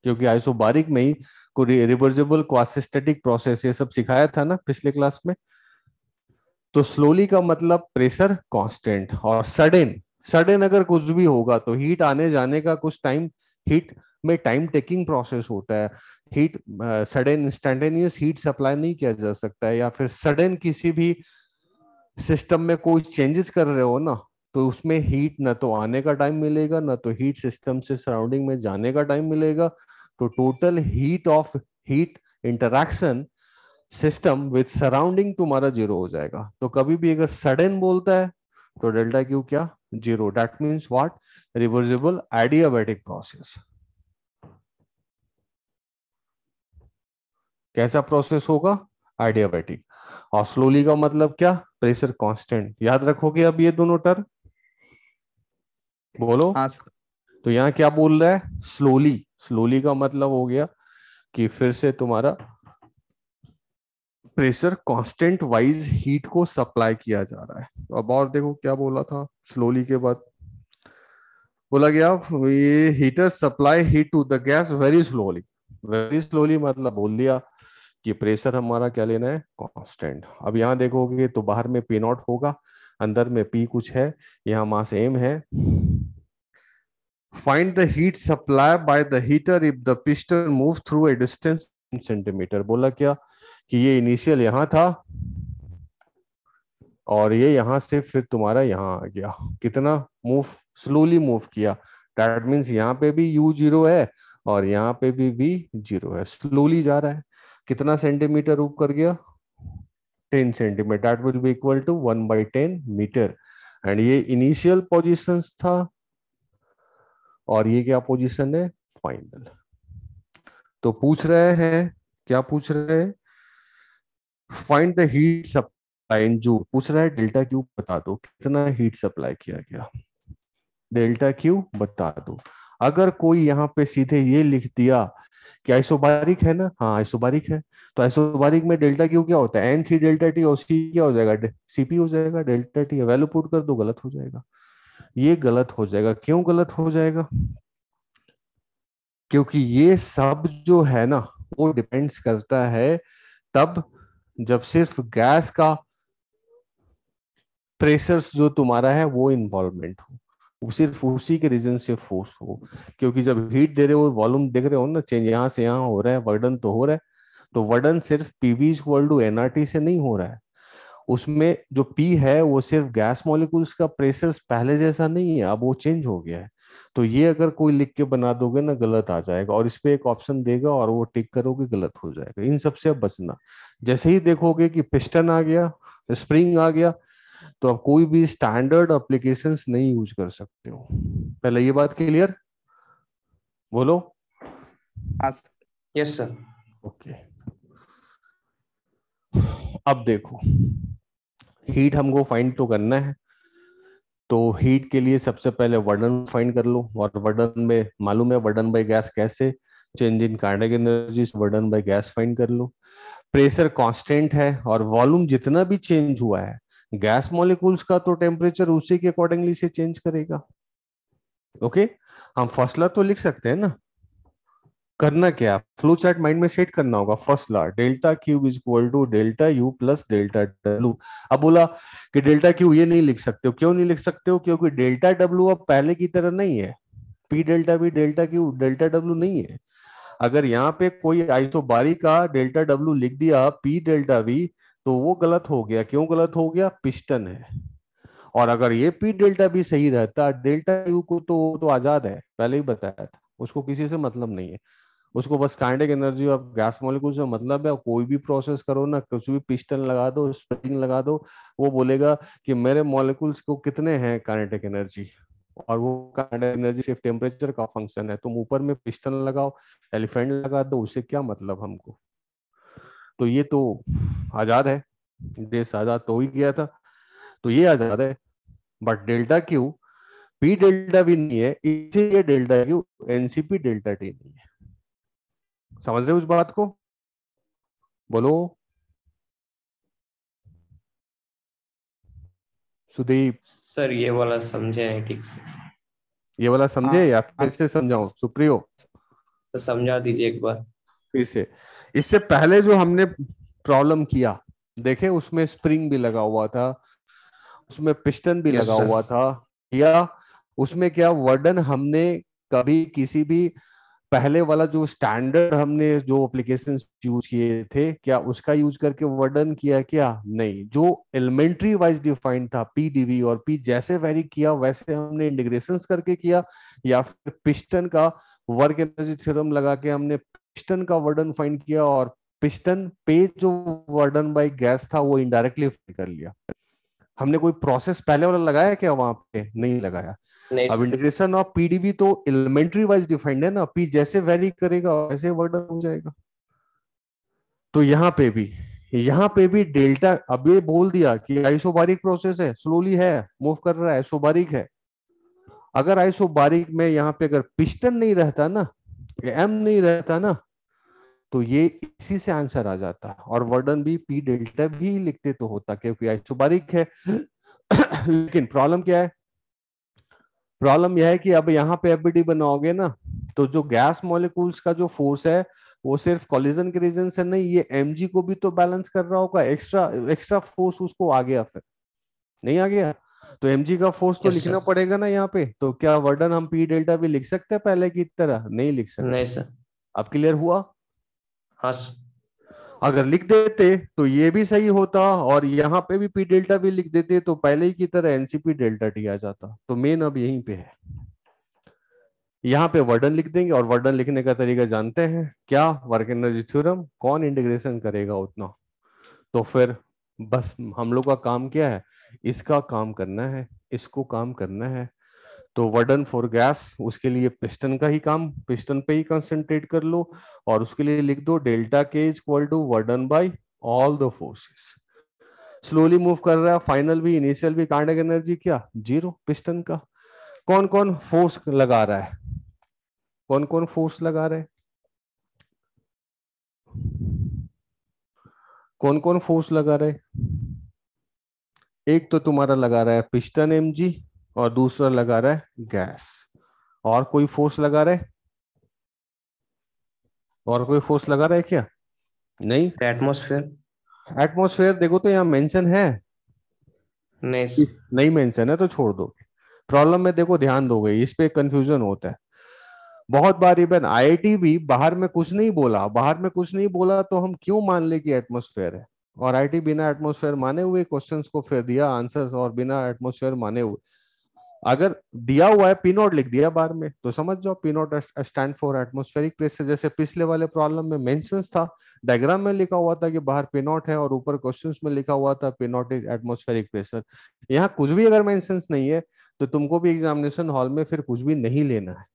क्योंकि आइसोबारिक में ही कोई रिवर्सिबल क्वासिस्टेटिक प्रोसेस ये सब सिखाया था ना पिछले क्लास में। तो स्लोली का मतलब प्रेशर कांस्टेंट, और सडन सडन अगर कुछ भी होगा तो हीट आने जाने का कुछ टाइम, हीट में टाइम टेकिंग प्रोसेस होता है। Heat sudden instantaneous heat supply नहीं किया जा सकता है, या फिर सडन किसी भी सिस्टम में कोई चेंजेस कर रहे हो ना, तो उसमें हीट न तो आने का टाइम मिलेगा, ना तो हीट सिस्टम से सराउंडिंग में जाने का टाइम मिलेगा। तो total heat interaction system with surrounding तुम्हारा जीरो हो जाएगा। तो कभी भी अगर सडन बोलता है तो डेल्टा क्यू क्या, zero. That means what, reversible adiabatic process. कैसा प्रोसेस होगा, एडियाबैटिक। और स्लोली का मतलब क्या, प्रेशर कांस्टेंट। याद रखोगे अब ये दोनों टर्म, बोलो। हाँ सर। तो यहाँ क्या बोल रहा है, स्लोली। स्लोली का मतलब हो गया कि फिर से तुम्हारा प्रेशर कांस्टेंट वाइज हीट को सप्लाई किया जा रहा है। तो अब और देखो क्या बोला था स्लोली के बाद, बोला गया ये heater supply heat to the gas very slowly. Very slowly मतलब बोल दिया कि प्रेशर हमारा क्या लेना है, कांस्टेंट। अब यहाँ देखोगे तो बाहर में पी नॉट होगा, अंदर में पी कुछ है, यहाँ मास एम है। Find the heat supply by the heater if the piston move through a distance in centimetre. बोला क्या कि ये इनिशियल यहाँ था और ये यहाँ से फिर तुम्हारा यहाँ आ गया, कितना मूव, स्लोली मूव किया। दैट मीन्स यहाँ पे भी यू जीरो है और यहाँ पे भी v जीरो है, स्लोली जा रहा है। कितना सेंटीमीटर ऊपर कर गया, 10 centimetre. That will be equal to 1/10 metre. And ये इनिशियल पोजीशन था और ये क्या पोजीशन है, फाइनल। तो पूछ रहे हैं, क्या पूछ रहे हैं, find the heat supply in joule. पूछ रहा है डेल्टा क्यू बता दो, कितना हीट सप्लाई किया गया, डेल्टा क्यू बता दो। अगर कोई यहाँ पे सीधे ये लिख दिया कि आइसोबारिक है ना, हाँ आइसोबारिक है, तो आइसोबारिक में डेल्टा क्यू क्या होता है, एन सी डेल्टा टी, और सी क्या हो जाएगा, सीपी हो जाएगा। डेल्टा टी वैल्यू पुट कर दो, गलत हो जाएगा। ये गलत हो जाएगा, क्यों गलत हो जाएगा, क्योंकि ये सब जो है ना वो डिपेंड्स करता है तब जब सिर्फ गैस का प्रेशर्स जो तुम्हारा है वो इन्वॉल्वमेंट हो, वो सिर्फ उसी के रीजन से फोर्स हो। क्योंकि जब हीट दे रहे हो, वॉल्यूम देख रहे हो ना, चेंज यहाँ से यहाँ हो रहा है, वर्डन तो हो रहा है। तो वर्डन सिर्फ पीवी इक्वल टू एनआरटी से नहीं हो रहा है, उसमें जो पी है वो सिर्फ गैस मॉलिक्यूल्स का प्रेशर पहले जैसा नहीं है, अब वो चेंज हो गया है। तो ये अगर कोई लिख के बना दोगे ना, गलत आ जाएगा, और इस पे एक ऑप्शन देगा और वो टिक करोगे, गलत हो जाएगा। इन सबसे अब बचना। जैसे ही देखोगे कि पिस्टन आ गया, स्प्रिंग आ गया, तो आप कोई भी स्टैंडर्ड एप्लीकेशंस नहीं यूज कर सकते हो। पहले ये बात क्लियर, बोलो। हाँ सर। Yes sir. ओके, अब देखो हीट हमको फाइंड तो करना है, तो हीट के लिए सबसे पहले वर्डन फाइंड कर लो। और वर्डन में मालूम है, वर्डन बाय गैस कैसे, change in kinetic energy, work done by gas find कर लो। प्रेशर कांस्टेंट है और वॉल्यूम जितना भी चेंज हुआ है, गैस मॉलिक्यूल्स का तो टेम्परेचर उसी के अकॉर्डिंगली से चेंज करेगा। ओके, हम फर्स्ट लॉ तो लिख सकते हैं ना। करना क्या, फ्लो चार्ट माइंड में सेट करना होगा। First law, delta Q is equal to delta U plus delta W. अब बोला कि डेल्टा क्यू ये नहीं लिख सकते हो, क्यों नहीं लिख सकते हो, क्योंकि डेल्टा डब्ल्यू अब पहले की तरह नहीं है। P delta B delta Q delta W नहीं है। अगर यहाँ पे कोई आइसोबारिक का डेल्टा डब्ल्यू लिख दिया पी डेल्टा वी, तो वो गलत हो गया। क्यों गलत हो गया, पिस्टन है। और अगर ये पी डेल्टा बी सही रहता, डेल्टा यू को तो आजाद है, पहले ही बताया था, उसको किसी से मतलब नहीं है। उसको बस काइनेटिक एनर्जी और गैस मॉलिक्यूल से मतलब है। कोई भी प्रोसेस करो ना, कुछ भी पिस्टन लगा दो, स्प्रिंग लगा दो, वो बोलेगा कि मेरे मॉलिक्यूल्स को कितने हैं काइनेटिक एनर्जी, और वो काइनेटिक एनर्जी सिर्फ टेम्परेचर का फंक्शन है। तुम ऊपर में पिस्टन लगाओ, एलिफेंट लगा दो, उससे क्या मतलब हमको। तो ये तो आजाद है, देश आजाद तो हो ही गया था, तो ये आजाद है। But delta Q P delta भी नहीं है, इसीलिए delta Q NCP delta T नहीं है। समझ रहे हो उस बात को, बोलो सुदीप। सर ये वाला समझे नहीं ठीक से। ये वाला समझे या हाँ फिर से समझाऊं सुप्रियो, सर समझा दीजिए एक बार। फिर से। इससे पहले जो हमने प्रॉब्लम किया, देखे उसमें स्प्रिंग भी लगा हुआ था, उसमें पिस्टन भी यस लगा सर। हुआ था, या उसमें क्या वर्डन हमने कभी किसी भी पहले वाला जो स्टैंडर्ड हमने जो एप्लीकेशन यूज किए थे क्या उसका यूज करके वर्डन किया? क्या नहीं, जो एलिमेंट्री वाइज डिफाइंड था पीडीवी, और पी जैसे वेरी किया वैसे हमने इंटीग्रेशंस करके किया, या फिर पिस्टन का वर्क एनर्जी थ्योरम लगा के हमने पिस्टन का वर्डन फाइंड किया, और पिस्टन पे जो वर्डन बाय गैस था वो इनडायरेक्टली कर लिया। हमने कोई प्रोसेस पहले वाला लगाया क्या? वहां पे नहीं लगाया। नहीं अब सर। इंटीग्रेशन ऑफ पीडीवी तो एलिमेंट्री वाइज डिफाइंड है ना, पी जैसे वेरी करेगा वैसे वर्डन हो जाएगा। तो यहाँ पे भी डेल्टा, अब ये बोल दिया कि आइसोबारिक प्रोसेस है, स्लोली है, मूव कर रहा है, आइसोबारिक है। अगर आइसोबारिक में यहाँ पे अगर पिस्टन नहीं रहता ना, एम नहीं रहता ना, तो ये इसी से आंसर आ जाता, और वर्डन भी पी डेल्टा भी लिखते तो होता, क्योंकि आइसोबारिक है। लेकिन प्रॉब्लम क्या है? प्रॉब्लम यह है कि अब यहाँ पे एफबीडी बनाओगे ना, तो जो गैस मॉलिक्यूल्स का जो फोर्स है वो सिर्फ कोलिजन के रीजन से नहीं, ये एमजी को भी तो बैलेंस कर रहा होगा। एक्स्ट्रा एक्स्ट्रा फोर्स उसको आ गया, फिर नहीं आ गया, तो एमजी का फोर्स तो यस लिखना सर। पड़ेगा ना यहाँ पे। तो क्या वर्डन हम पी डेल्टा भी लिख सकते हैं पहले की तरह? नहीं लिख नहीं सकते। सर। अब क्लियर हुआ? हाँ सर। अगर लिख देते तो ये भी सही होता, और यहाँ पे भी पी डेल्टा भी लिख देते तो पहले ही की तरह एनसीपी डेल्टा टी आ जाता। तो मेन अब यहीं पे है, यहाँ पे वर्डन लिख देंगे, और वर्डन लिखने का तरीका जानते हैं क्या? वर्क एनर्जी थ्योरम, कौन इंटीग्रेशन करेगा उतना। तो फिर बस हम लोग का काम क्या है? इसका काम करना है, इसको काम करना है। तो वर्डन फॉर गैस, उसके लिए पिस्टन का ही काम, पिस्टन पे ही कंसंट्रेट कर लो, और उसके लिए लिख दो delta K is equal to work done by all the forces. Slowly move कर रहा है, फाइनल भी इनिशियल भी काइनेटिक एनर्जी क्या? जीरो पिस्टन का। कौन कौन फोर्स लगा रहा है? कौन कौन फोर्स लगा रहे हैं? कौन कौन फोर्स लगा रहे हैं? एक तो तुम्हारा लगा रहा है पिस्टन एमजी, और दूसरा लगा रहा है गैस। और कोई फोर्स लगा रहा है? और कोई फोर्स लगा रहा है क्या? नहीं। एटमोसफेयर। एटमॉस्फेयर देखो तो यहाँ मेंशन है? नहीं सर। नहीं मेंशन है तो छोड़ दो। प्रॉब्लम में देखो ध्यान दोगे, इस पे कंफ्यूजन होता है बहुत बार। इवन आईआईटी भी बाहर में कुछ नहीं बोला, बाहर में कुछ नहीं बोला तो हम क्यों मान ले कि एटमॉस्फेयर है? और आईआईटी बिना एटमॉस्फेयर माने हुए क्वेश्चंस को फिर दिया आंसर्स, और बिना एटमॉस्फेयर माने हुए। अगर दिया हुआ है पी नॉट लिख दिया बार में, तो समझ जाओ P not stand for atmospheric pressure. जैसे पिछले वाले प्रॉब्लम में मेंशंस था, डायग्राम में लिखा हुआ था कि बाहर पी नॉट है, और ऊपर क्वेश्चंस में लिखा हुआ था P not is atmospheric pressure. यहाँ कुछ भी अगर मेंशंस नहीं है तो तुमको भी एग्जामिनेशन हॉल में फिर कुछ भी नहीं लेना है।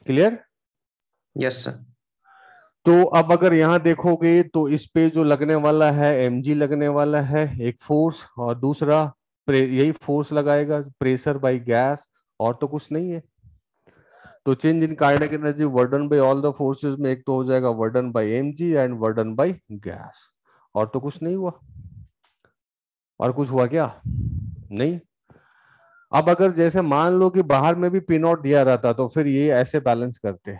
क्लियर? Yes sir. तो अब अगर यहाँ देखोगे तो इस पे जो लगने वाला है mg लगने वाला है एक फोर्स, और दूसरा यही फोर्स लगाएगा प्रेशर बाय गैस, और तो कुछ नहीं है। तो change in kinetic energy work done by all the forces में एक तो हो जाएगा work done by mg and work done by gas, और तो कुछ नहीं हुआ। और कुछ हुआ क्या? नहीं। अब अगर जैसे मान लो कि बाहर में भी पी नॉट दिया रहता तो फिर ये ऐसे बैलेंस करते,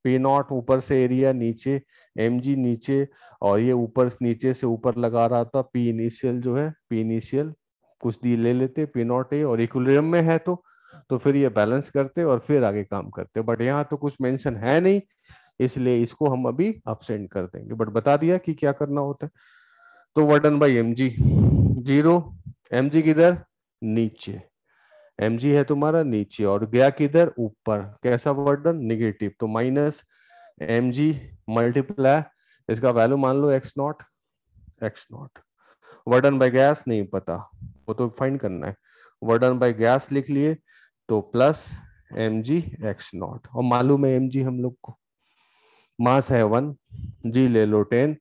पी नॉट ऊपर से एरिया नीचे, mg नीचे, और ये ऊपर नीचे से ऊपर लगा रहा था पी इनिशियल जो है, पी इनिशियल कुछ दी ले लेते पी नॉट ए, और इक्विलिब्रियम में है तो फिर ये बैलेंस करते और फिर आगे काम करते। बट यहाँ तो कुछ मेंशन है नहीं, इसलिए इसको हम अभी अपसेंट कर देंगे, बट बता दिया कि क्या करना होता है। तो वर्डन बाई mg जीरो, mg किधर? नीचे, mg है तुम्हारा नीचे, और गया किधर? ऊपर। कैसा वर्डन? निगेटिव, तो माइनस mg मल्टीप्लाई, इसका वैल्यू मान लो x naught, x naught. Work done by gas नहीं पता, वो तो फाइंड करना है। वर्डन बाय गैस लिख लिए तो प्लस mg x नॉट, और मालूम है mg हम लोग को, मास है 1, g ले लो 10,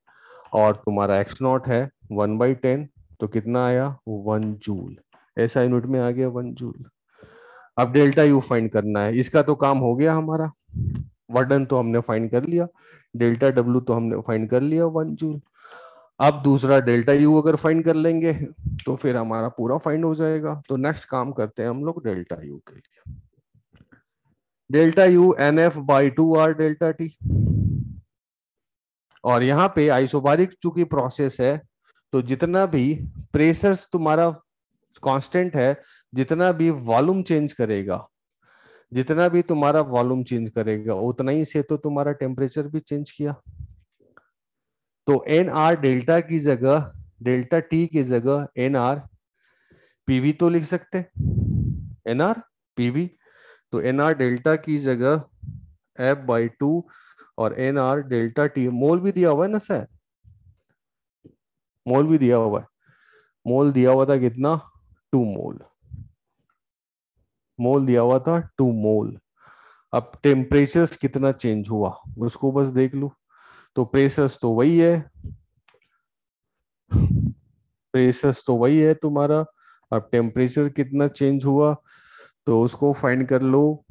और तुम्हारा x नॉट है 1/10, तो कितना आया? 1 जूल। ऐसा यूनिट में आ गया 1 जूल। अब डेल्टा यू फाइंड करना है, इसका तो काम हो गया हमारा। वर्डन तो हमने फाइंड कर लिया, डेल्टा डब्ल्यू तो हमने फाइंड कर लिया 1 जूल। अब दूसरा डेल्टा यू अगर फाइंड कर लेंगे तो फिर हमारा पूरा फाइंड हो जाएगा। तो नेक्स्ट काम करते हैं हम लोग डेल्टा यू के लिए। Delta U N F by 2 R delta T, और यहाँ पे आइसोबारिक चूंकि प्रोसेस है तो जितना भी प्रेशर तुम्हारा कांस्टेंट है जितना भी वॉल्यूम चेंज करेगा, जितना भी तुम्हारा वॉल्यूम चेंज करेगा उतना ही से तो तुम्हारा टेम्परेचर भी चेंज किया। तो एन आर डेल्टा की जगह, डेल्टा टी की जगह एन आर पीवी तो लिख सकते, एन आर पीवी। तो एन आर डेल्टा की जगह F/2 और एन आर डेल्टा टी, मोल भी दिया हुआ है ना सर, मोल भी दिया हुआ है। मोल दिया हुआ था कितना, 2 मोल, मोल दिया हुआ था 2 मोल। अब टेम्परेचर कितना चेंज हुआ उसको बस देख लो। तो प्रेशर्स तो वही है, प्रेशर्स तो वही है तुम्हारा। अब टेम्परेचर कितना चेंज हुआ तो उसको फाइंड कर लो।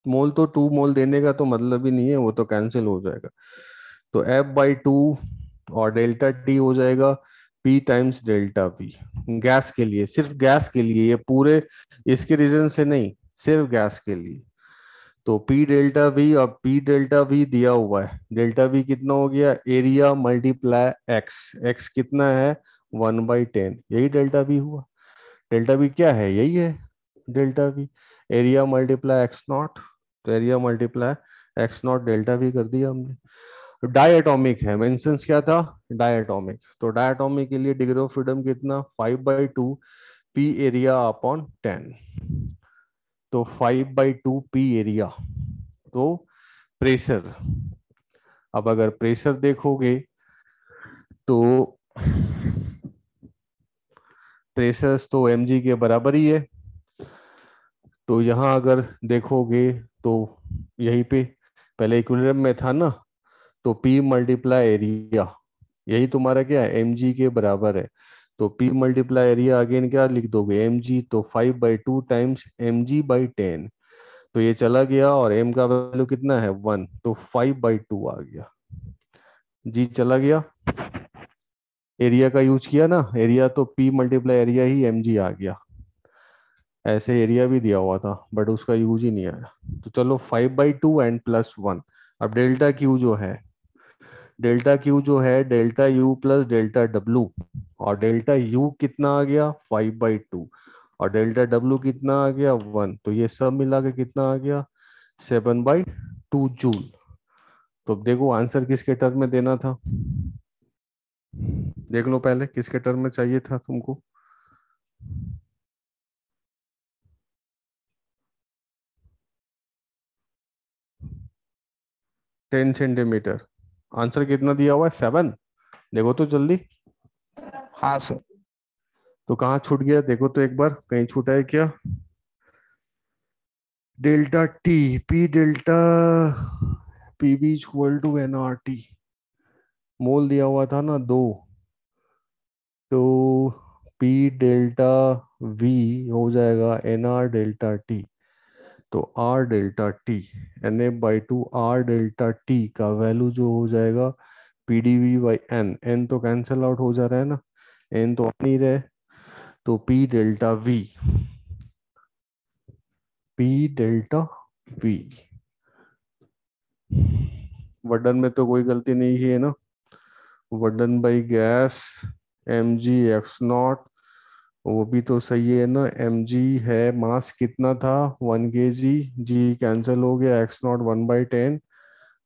मोल तो 2 मोल देने का तो मतलब ही नहीं है, वो तो कैंसिल हो जाएगा। तो F/2 और डेल्टा टी हो जाएगा P times delta V। Gas के लिए, सिर्फ गैस के लिए, ये पूरे इसके रीजन से नहीं, सिर्फ गैस के लिए। तो P डेल्टा V और P डेल्टा V दिया हुआ है। डेल्टा V कितना हो गया, एरिया मल्टीप्लाई एक्स, एक्स कितना है 1/10, यही डेल्टा V हुआ। डेल्टा V क्या है, यही है delta V, area multiply x not. तो area multiply x not delta V कर दिया हमने। डायटोमिक है, मेंशंस क्या था, डायटोमिक। तो डायटोमिक के लिए डिग्री ऑफ फ्रीडम कितना 5/2 P एरिया अपॉन 10। तो 5/2 P एरिया। तो प्रेशर, अब अगर प्रेशर देखोगे तो प्रेशर्स तो mg के बराबर ही है। तो यहां अगर देखोगे तो यहीं पे पहले इक्विलिब्रियम में था ना, तो P मल्टीप्लाई एरिया, यही तुम्हारा क्या है mg के बराबर है। तो P मल्टीप्लाई एरिया अगेन क्या लिख दोगे mg, तो 5/2 टाइम्स mg/10। तो ये चला गया और m का वैल्यू कितना है 1, तो 5/2 आ गया, जी चला गया। एरिया का यूज किया ना, एरिया तो P मल्टीप्लाई एरिया ही mg आ गया। ऐसे एरिया भी दिया हुआ था बट उसका यूज ही नहीं आया। तो चलो 5/2 एंड +1। अब डेल्टा क्यू जो है, डेल्टा क्यू जो है delta U plus delta W. और डेल्टा यू कितना आ गया 5/2 और डेल्टा डब्लू कितना आ गया 1। तो ये सब मिला के कितना आ गया 7/2 जूल। तो अब देखो आंसर किसके टर्म में देना था, देख लो पहले किसके टर्म में चाहिए था तुमको। टेन सेंटीमीटर, आंसर कितना दिया हुआ है 7। देखो तो जल्दी, हाँ सर। तो कहाँ छूट गया देखो तो एक बार, कहीं छूटा है क्या। Delta T, P delta P B equal to N R T, mole दिया हुआ था ना 2। तो पी डेल्टा वी हो जाएगा एन आर डेल्टा टी। तो are delta T Na/2 are delta T का वैल्यू जो हो जाएगा PdV/N। एन तो कैंसल आउट हो जा रहा है ना, एन तो आ नहीं रहे। तो P delta V, P delta V, work done में तो कोई गलती नहीं है ना, वर्डन बाई गैस mg(x0), वो भी तो सही है ना। mg है, मास कितना था 1 kg, जी कैंसिल हो गया, x0 1/10,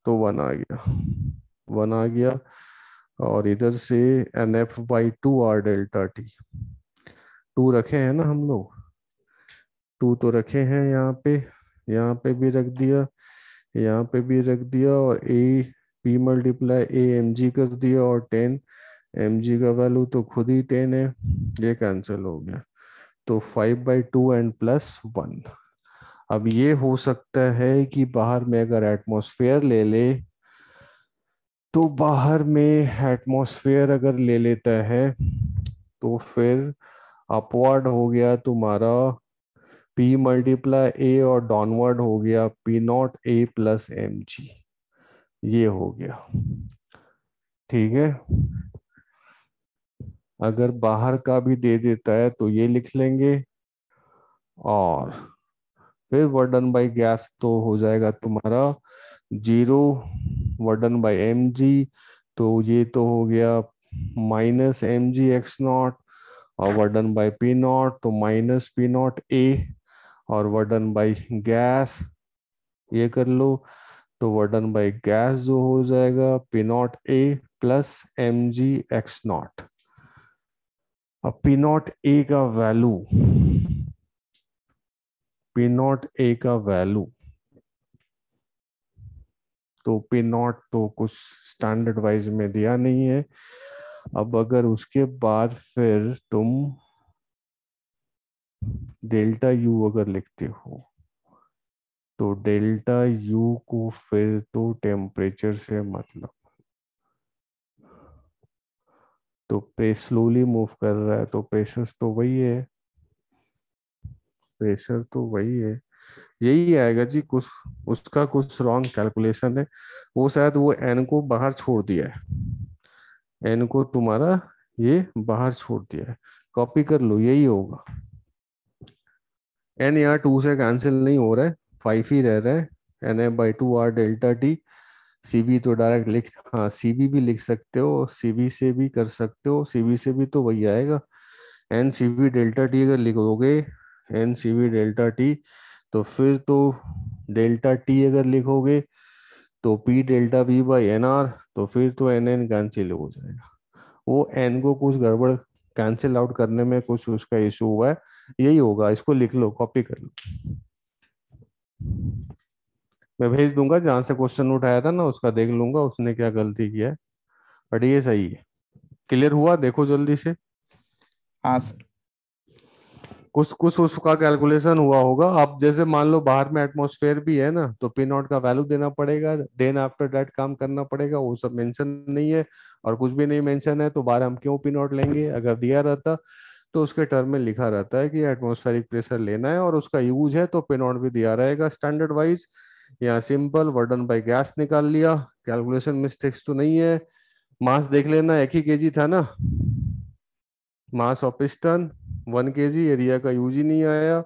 तो 1 आ गया, 1 आ गया। और इधर से NF/2 आर डेल्टा टी, 2 रखे हैं ना हम लोग, 2 तो रखे हैं यहाँ पे भी रख दिया, यहाँ पे भी रख दिया, और A P multiply A M G कर दिया, और 10 mg का वैल्यू तो खुद ही 10 है, ये कैंसिल हो गया। तो 5/2 एंड +1। अब ये हो सकता है कि बाहर में अगर एटमॉस्फेयर ले ले, तो बाहर में एटमॉस्फेयर अगर ले लेता है तो फिर अपवर्ड हो गया तुम्हारा P मल्टीप्लाई ए, और डाउनवर्ड हो गया P0 A + mg, ये हो गया। ठीक है, अगर बाहर का भी दे देता है तो ये लिख लेंगे, और फिर वर्डन बाई गैस तो हो जाएगा तुम्हारा 0 वर्डन बाई mg। तो ये तो हो गया माइनस एम जी एक्स नॉट, और वर्डन बाई पी नॉट तो माइनस पी नॉट ए, और वर्डन बाई गैस ये कर लो तो वर्डन बाई गैस जो हो जाएगा P not A plus M G x naught. अब पी नॉट ए का वैल्यू, पी नॉट ए का वैल्यू तो पी नॉट तो कुछ स्टैंडर्ड वाइज में दिया नहीं है। अब अगर उसके बाद फिर तुम डेल्टा यू अगर लिखते हो तो डेल्टा यू को फिर तो टेम्परेचर से मतलब, तो प्रेस स्लोली मूव कर रहा है तो प्रेशर तो वही है, प्रेशर तो वही है, यही आएगा जी। कुछ उसका कुछ रॉन्ग कैलकुलेशन है, वो शायद वो एन को बाहर छोड़ दिया है, एन को तुम्हारा ये बाहर छोड़ दिया है, कॉपी कर लो यही होगा। एन यहाँ 2 से कैंसिल नहीं हो रहा है, 5 ही रह रहा है, N A by 2 R delta T. CB तो डायरेक्ट लिख, हाँ सीबी भी लिख सकते हो, सीबी से भी कर सकते हो, सीबी से भी तो वही आएगा। एन सीबी डेल्टा टी अगर लिखोगे, एन सीबी डेल्टा टी, तो फिर तो डेल्टा टी अगर लिखोगे तो P delta V by N R, तो फिर तो एन एन कैंसिल हो जाएगा। वो एन को कुछ गड़बड़ कैंसिल आउट करने में कुछ उसका इशू हुआ है, यही होगा। इसको लिख लो, कॉपी कर लो, मैं भेज दूंगा जहां से क्वेश्चन उठाया था ना, उसका देख लूंगा उसने क्या गलती किया है, बट ये सही है। क्लियर हुआ? देखो जल्दी से। हाँ सर। कुछ कुछ उसका कैलकुलेशन हुआ होगा। अब जैसे मान लो बाहर में एटमॉस्फेयर भी है ना, तो पी नॉट का वैल्यू देना पड़ेगा, देन आफ्टर दैट काम करना पड़ेगा, वो सब मेंशन नहीं है। और कुछ भी नहीं मेंशन है तो बाहर हम क्यों पी नॉट लेंगे? अगर दिया रहता तो उसके टर्म में लिखा रहता है कि एटमॉस्फेरिक प्रेशर लेना है और उसका यूज है, तो पी नॉट भी दिया रहेगा स्टैंडर्ड वाइज। यहाँ सिंपल वर्डन बाय गैस निकाल लिया, कैलकुलेशन मिस्टेक्स तो नहीं है। मास देख लेना, एक ही केजी था ना, mass of piston 1 KG, area का यूज ही नहीं आया।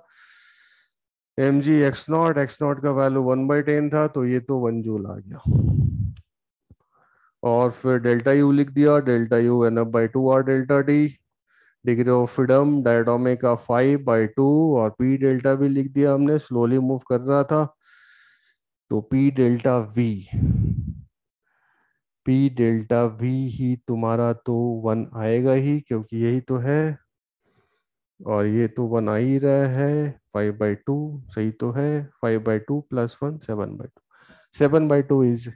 एम जी एक्स नॉट का वैल्यू 1/10 था, तो ये तो 1 जूल आ गया। और फिर डेल्टा यू लिख दिया, delta U N F by 2 R delta T, degree of freedom diatomic का 5/2, और पी डेल्टा भी लिख दिया हमने, स्लोली मूव कर रहा था, तो P delta V, P delta V ही तुम्हारा तो 1 आएगा ही, क्योंकि यही तो है, और ये तो 1 आ ही रहा है। 5/2 सही तो है, 5/2 प्लस 1 7/2, 7/2 इज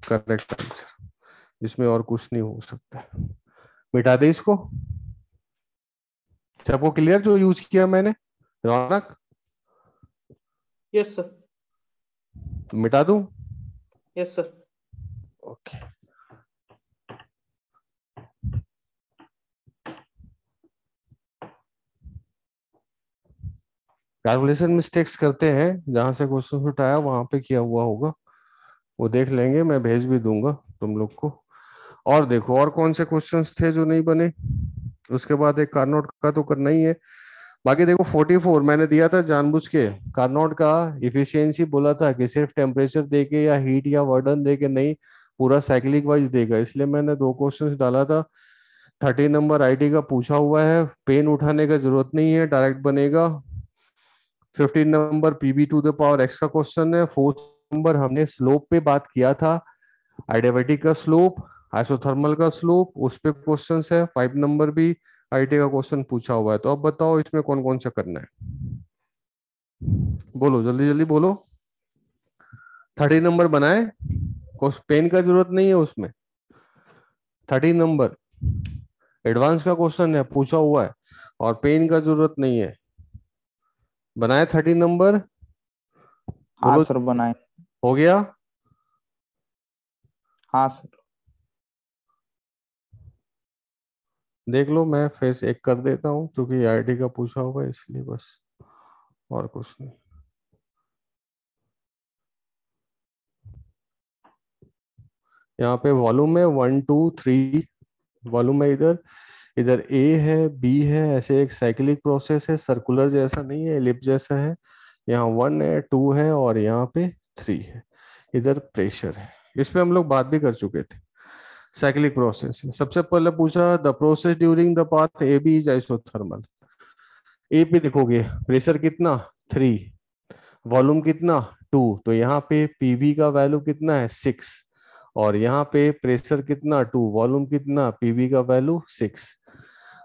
करेक्ट आंसर, इसमें और कुछ नहीं हो सकता है। मिटा दे इसको, सबको क्लियर जो यूज किया मैंने? रौनक, यस सर। मिटा दूं? Yes sir. Okay. Calculation mistakes करते हैं, जहां से क्वेश्चन उठाया वहां पे किया हुआ होगा, वो देख लेंगे, मैं भेज भी दूंगा तुम लोग को। और देखो और कौन से क्वेश्चंस थे जो नहीं बने, उसके बाद एक कार्नोट का तो करना ही है। बाकी देखो 44 मैंने दिया था जानबूझ के, कार्नोट का इफिशियंसी बोला था कि सिर्फ टेम्परेचर देके या हीट या वर्डन देके नहीं, पूरा साइक्लिक वाइज देगा, इसलिए मैंने 2 क्वेश्चंस डाला था। 30 नंबर आईटी का पूछा हुआ है, पेन उठाने का जरूरत नहीं है, डायरेक्ट बनेगा। 15 number PB to the power X का क्वेश्चन है। 4 नंबर हमने स्लोप पे बात किया था, एडियाबैटिक का स्लोप, आइसोथर्मल का स्लोप, उस पे क्वेश्चन है। 5 नंबर भी आईटी का क्वेश्चन पूछा हुआ है। तो अब बताओ इसमें कौन कौन सा करना है, बोलो जल्दी जल्दी बोलो। 30 नंबर बनाए, पेन का जरूरत नहीं है उसमें। 30 नंबर एडवांस का क्वेश्चन है, पूछा हुआ है, और पेन का जरूरत नहीं है। बनाए 30 नंबर, हाँ बोलो। सर बनाए। हो गया? हाँ सर। देख लो, मैं फिर एक कर देता हूँ क्योंकि आईटी का पूछा हुआ है इसलिए, बस और कुछ नहीं। यहाँ पे वॉल्यूम है 1 2 3, वॉल्यूम है इधर, इधर ए है बी है, ऐसे एक साइक्लिक प्रोसेस है, सर्कुलर जैसा नहीं है, एलिप्स जैसा है। यहाँ 1 है 2 है और यहाँ पे 3 है। इधर प्रेशर है, इस पे हम लोग बात भी कर चुके थे। साइक्लिक प्रोसेस है। सबसे पहले पूछा the process during the path A B is isothermal. A पे देखोगे प्रेशर कितना 3, वॉल्यूम कितना 2, तो यहाँ पे पीवी का वैल्यू कितना है 6, और यहाँ पे प्रेशर कितना 2, वॉल्यूम कितना, पीवी का वैल्यू 6।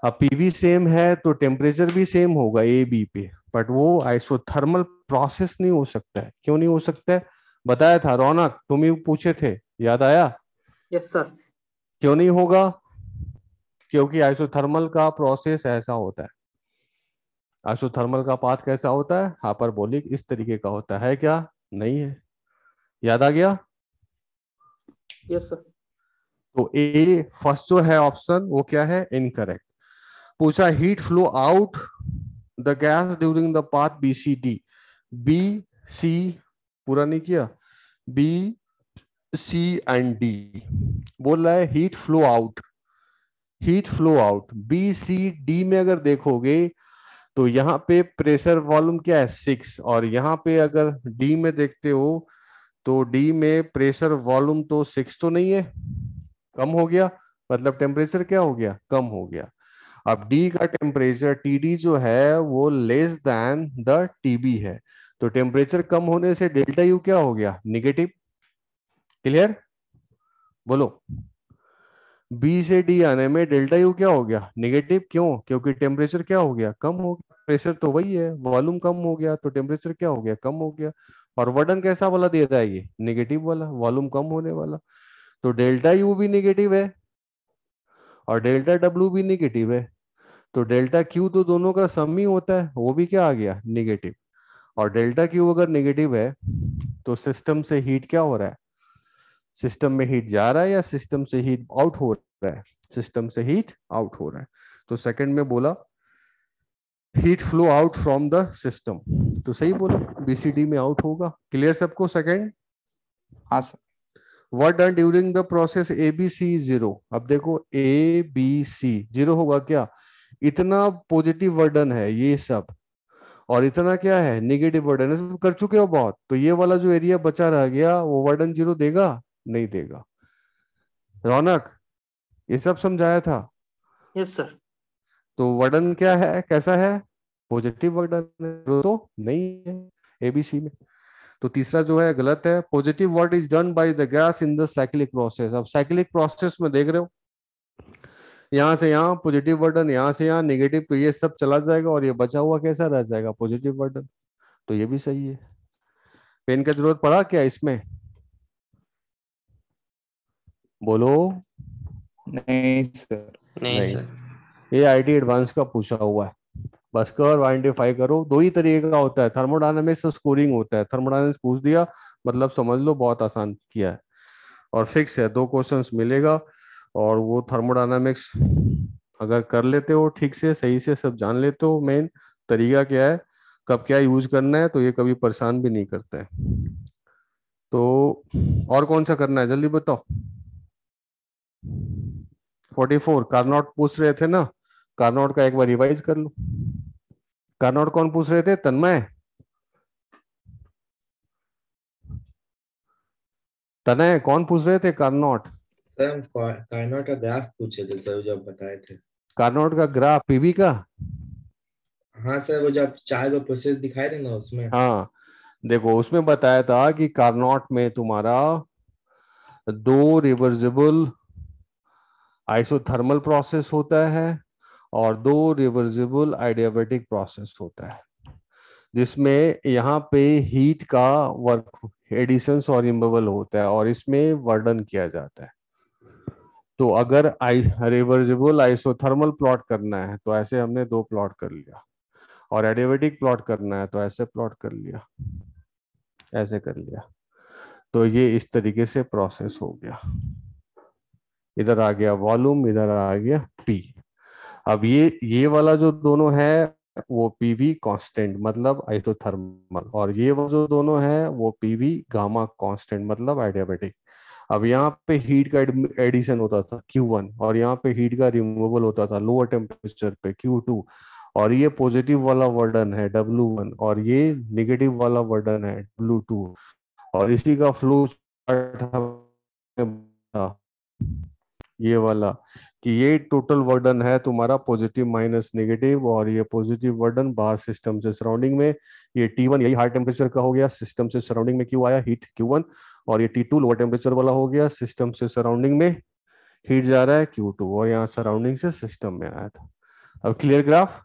अब पीवी सेम है तो टेम्परेचर भी सेम होगा ए बी पे, बट वो आइसोथर्मल प्रोसेस नहीं हो सकता है। क्यों नहीं हो सकता है? बताया था रौनक, तुम ही पूछे थे, याद आया? Yes sir. क्यों नहीं होगा? क्योंकि आइसोथर्मल का प्रोसेस ऐसा होता है। आइसोथर्मल का पाथ कैसा होता है? हाइपरबोलिक इस तरीके का होता है क्या? नहीं है। याद आ गया? Yes sir. तो ए फर्स्ट जो है ऑप्शन वो क्या है? इनकरेक्ट। पूछा heat flow out the gas during the path B C D. B C पूरा नहीं किया, बी सी एंड डी बोल रहा है heat flow out. Heat flow out B C D में अगर देखोगे तो यहाँ पे प्रेशर वॉल्यूम क्या है 6, और यहाँ पे अगर डी में देखते हो तो डी में प्रेशर वॉल्यूम तो 6 तो नहीं है, कम हो गया, मतलब टेम्परेचर क्या हो गया? कम हो गया। अब डी का टेम्परेचर टीडी जो है वो लेस देन द टीबी है, तो टेम्परेचर कम होने से डेल्टा यू क्या हो गया? निगेटिव। क्लियर? बोलो। बी से डी आने में डेल्टा यू क्या हो गया? निगेटिव। क्यों? क्योंकि टेम्परेचर क्या हो गया? कम हो गया। प्रेशर तो वही है, वॉल्यूम कम हो गया तो टेम्परेचर क्या हो गया? कम हो गया। और वर्डन कैसा वाला दे रहा है? ये निगेटिव वाला, वॉल्यूम कम होने वाला। तो डेल्टा यू भी निगेटिव है और डेल्टा डब्ल्यू भी निगेटिव है, तो डेल्टा क्यू तो दोनों का सम ही होता है, वो भी क्या आ गया? निगेटिव। और डेल्टा क्यू अगर निगेटिव है तो सिस्टम से हीट क्या हो रहा है? सिस्टम में हीट जा रहा है या सिस्टम से हीट आउट हो रहा है? सिस्टम से हीट आउट हो रहा है। तो सेकंड में बोला heat flow out from the system, तो सही बोला, बीसीडी में आउट होगा। क्लियर सबको? सेकंड। हाँ sir. What done during the process A B C 0। अब देखो ए बी सी 0 होगा क्या? इतना पॉजिटिव वर्डन है ये सब, और इतना क्या है? निगेटिव वर्डन है, सब कर चुके हो बहुत, तो ये वाला जो एरिया बचा रह गया वो वर्डन 0 देगा? नहीं देगा। रौनक ये सब समझाया था। Yes sir. तो वर्डन क्या है? कैसा है? पॉजिटिव वर्डन है, तो नहीं है एबीसी में। तो तीसरा जो है गलत है। Positive word is done by the gas in the cyclic process. अब साइक्लिक प्रोसेस में देख रहे हो, यहाँ से यहाँ पॉजिटिव वर्डन, यहाँ से यहाँ नेगेटिव, तो ये सब चला जाएगा और ये बचा हुआ कैसा रह जाएगा? पॉजिटिव वर्डन। तो ये भी सही है। पेन का जरूरत पड़ा क्या इसमें? बोलो। नहीं सर। नहीं नहीं, सर। ये आईटी एडवांस का पूछा हुआ है। बस कर आइडेंटिफाई करो। दो ही तरीके का होता है, थर्मोडायनामिक्स और स्कोरिंग होता है। थर्मोडायनामिक्स पूछ दिया मतलब समझ लो बहुत आसान किया है, और फिक्स है 2 क्वेश्चंस मिलेगा। और वो थर्मोडायनामिक्स अगर कर लेते हो ठीक से, सही से सब जान लेते हो, मेन तरीका क्या है, कब क्या यूज करना है, तो ये कभी परेशान भी नहीं करते हैं। तो और कौन सा करना है जल्दी बताओ। 44 कार्नोट पूछ रहे थे ना, कार्नोट का एक बार रिवाइज कर लो। कार्नोट कौन पूछ रहे थे? तन्मय? तनय कौन पूछ रहे थे? कार्नोट। सर हम कार्नोट का ग्राफ पूछे थे सर, जो आप बताए थे। कार्नोट का ग्राफ पीवी का? हाँ सर, वो जो आप 4 को प्रोसेस दिखाए थे ना उसमें। हाँ, देखो उसमें बताया था कि कार्नोट में तुम्हारा 2 रिवर्सिबल आइसोथर्मल प्रोसेस होता है और 2 रिवर्सिबल एडियाबैटिक प्रोसेस होता है, जिसमें यहाँ पे हीट का वर्क एडिशन और रिमूवल होता है और इसमें वर्डन किया जाता है। तो अगर रिवर्सिबल आइसोथर्मल प्लॉट करना है तो ऐसे हमने 2 प्लॉट कर लिया, और एडियाबैटिक प्लॉट करना है तो ऐसे प्लॉट कर लिया, ऐसे कर लिया। तो ये इस तरीके से प्रोसेस हो गया। इधर आ गया वॉल्यूम, इधर आ गया पी। अब ये वाला जो दोनों है वो पीवी कांस्टेंट मतलब आइसोथर्मल, और ये वो जो दोनों है वो पीवी गामा कांस्टेंट मतलब एडियाबैटिक। अब यहाँ पे हीट का एडिशन होता था Q1, और यहाँ पे हीट का रिमूवल होता था लोअर टेम्परेचर पे Q2, और ये पॉजिटिव वाला वर्डन है W1 और ये नेगेटिव वाला वर्डन है W2, और इसी का फ्लो चार्ट ये वाला, कि ये टोटल वर्डन है तुम्हारा पॉजिटिव माइनस नेगेटिव, और ये पॉजिटिव वर्डन बाहर सिस्टम से सराउंडिंग में, ये T1 यही हाई टेम्परेचर का हो गया, सिस्टम से सराउंडिंग में क्यों आया हीट Q1, और ये T2 लोअर टेम्परेचर वाला हो गया, सिस्टम से सराउंडिंग में हीट जा रहा है Q2, और यहाँ सराउंडिंग से सिस्टम में आया था। अब क्लियर ग्राफ?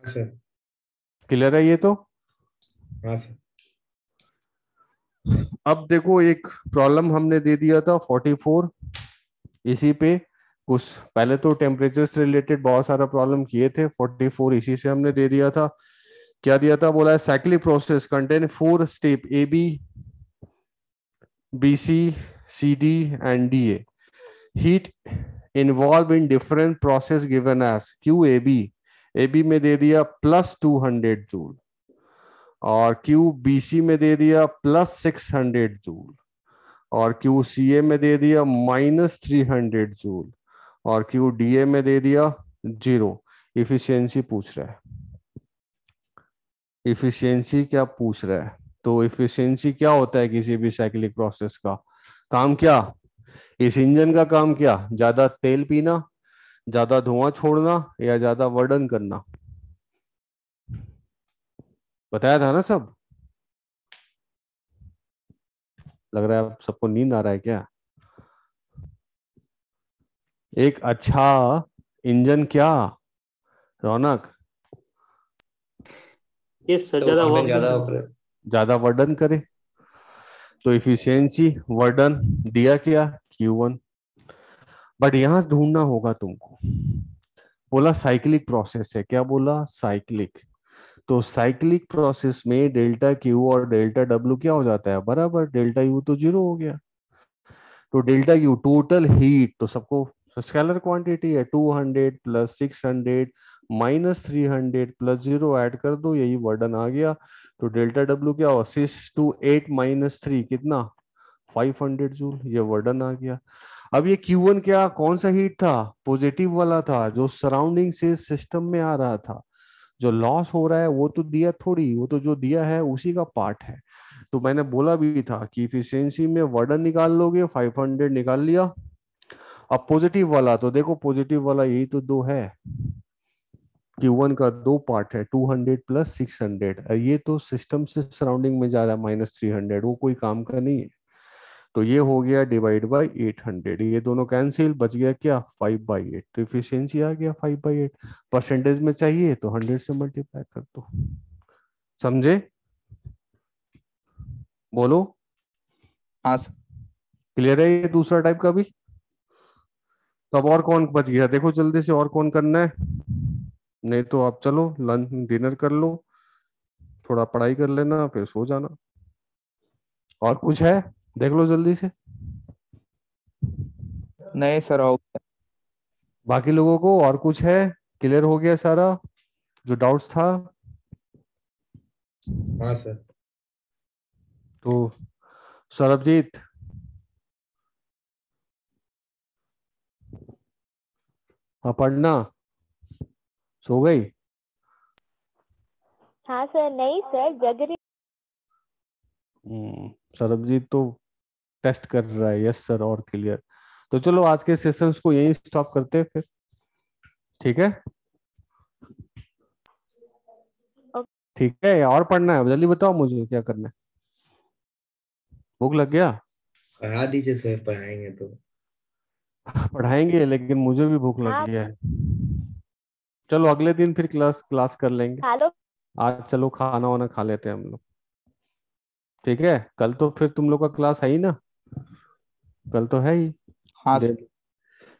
हाँ सर। क्लियर है ये तो? हाँ सर। अब देखो एक प्रॉब्लम हमने दे दिया था 44, इसी पे कुछ पहले तो टेम्परेचर से रिलेटेड बहुत सारा प्रॉब्लम किए थे, 44 इसी से हमने दे दिया था। क्या दिया था? बोला है cyclic process contain 4 step AB, BC, CD and DA. Heat involved in different process given as QAB, AB में दे दिया +200 जूल, और QBC में दे दिया +600 जूल, और QCA में दे दिया -300 जूल, और QDA में दे दिया 0। इफिशियंसी पूछ रहा है, इफिशियंसी क्या पूछ रहा है? तो इफिशियंसी क्या होता है किसी भी साइक्लिक प्रोसेस का? काम क्या? इस इंजन का काम क्या? ज्यादा तेल पीना, ज्यादा धुआं छोड़ना, या ज्यादा वर्डन करना? बताया था ना सब? लग रहा है आप सबको नींद आ रहा है क्या? एक अच्छा इंजन क्या रौनक? यस सर, तो ज्यादा वर्डन वर्क ज्यादा करना। ज्यादा वर्डन करे। तो इफिशियंसी वर्डन दिया क्या? Q1। बट यहां ढूंढना होगा तुमको, बोला साइक्लिक प्रोसेस है, क्या बोला? साइक्लिक। तो साइक्लिक प्रोसेस में डेल्टा Q और डेल्टा W क्या हो जाता है? बराबर, डेल्टा U तो 0 हो गया। तो डेल्टा U टोटल हीट, तो सबको स्केलर क्वांटिटी है, 200 + 600 -300 + 0 ऐड कर दो, यही वर्डन आ गया। तो डेल्टा W क्या हो? 6 × 8 - 3 कितना? 500 जूल, ये वर्डन आ गया। अब ये Q1 क्या, कौन सा हीट था? पॉजिटिव वाला था, जो सराउंडिंग से सिस्टम में आ रहा था। जो लॉस हो रहा है वो तो दिया थोड़ी, वो तो जो दिया है उसी का पार्ट है। तो मैंने बोला भी था कि इफिशियंसी में वर्डन निकाल लोगे, 500 निकाल लिया। अब पॉजिटिव वाला, तो देखो पॉजिटिव वाला यही तो दो है, Q1 का दो पार्ट है, 200 + 600। ये तो सिस्टम से सराउंडिंग में जा रहा है -300, वो कोई काम का नहीं है। तो ये हो गया डिवाइड बाय 800, ये दोनों कैंसिल, बच गया क्या? 5/8। तो इफिशियंसी आ गया 5/8। परसेंटेज में चाहिए तो 100 से मल्टीप्लाई कर दो। समझे? बोलो। हाँ सर। क्लियर है ये दूसरा टाइप का भी? तब और कौन बच गया देखो जल्दी से, और कौन करना है? नहीं तो आप चलो लंच डिनर कर लो, थोड़ा पढ़ाई कर लेना, फिर सो जाना। और कुछ है? देख लो जल्दी से। नहीं सर, हो गया। बाकी लोगों को और कुछ है? क्लियर हो गया सारा जो डाउट्स था? हाँ सर। तो सरबजीत, हाँ पढ़ना। सो गई? हाँ सर, नहीं सर, जग रही। सरबजीत तो टेस्ट कर रहा है, यस सर, और क्लियर। तो चलो आज के सेशंस को यहीं स्टॉप करते हैं फिर, ठीक है? ठीक है, और पढ़ना है? जल्दी बताओ मुझे क्या करना है। भूख लग गया? पढ़ा दीजिए सर, पढ़ाएंगे तो। पढ़ाएंगे, लेकिन मुझे भी भूख लग हाँ, गया है। चलो अगले दिन फिर क्लास क्लास कर लेंगे। खा लो। आज चलो खाना वाना खा लेते हैं हम लोग, ठीक है? कल तो फिर तुम लोग का क्लास है ही ना? कल तो है ही। हाँ दे सर।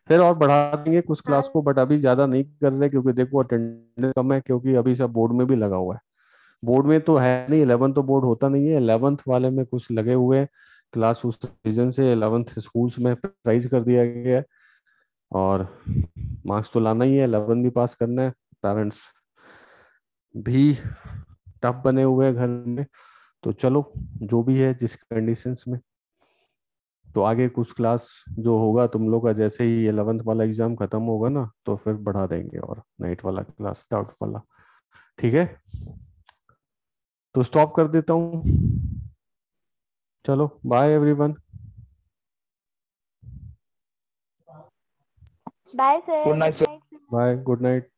फिर और बढ़ा देंगे कुछ क्लास हाँ को, बट अभी ज्यादा नहीं कर रहे क्योंकि देखो अटेंडेंस कम है, क्योंकि अभी सब बोर्ड में भी लगा हुआ है। बोर्ड में तो है नहीं, 11th तो बोर्ड होता नहीं है, 11th वाले में कुछ लगे हुए हैं क्लास, उस रीजन से 11th स्कूल्स में प्राइज कर दिया गया है। और मार्क्स तो लाना ही है, 11th भी पास करना है। पेरेंट्स भी टफ बने हुए हैं घर में। तो चलो जो भी है जिस कंडीशंस में, तो आगे कुछ क्लास जो होगा तुम लोग का, जैसे ही 11th वाला एग्जाम खत्म होगा ना, तो फिर बढ़ा देंगे और नाइट वाला क्लास, डाउट वाला, ठीक है? तो स्टॉप कर देता हूँ। चलो bye everyone. Bye sir. Good night, sir. Bye, good night.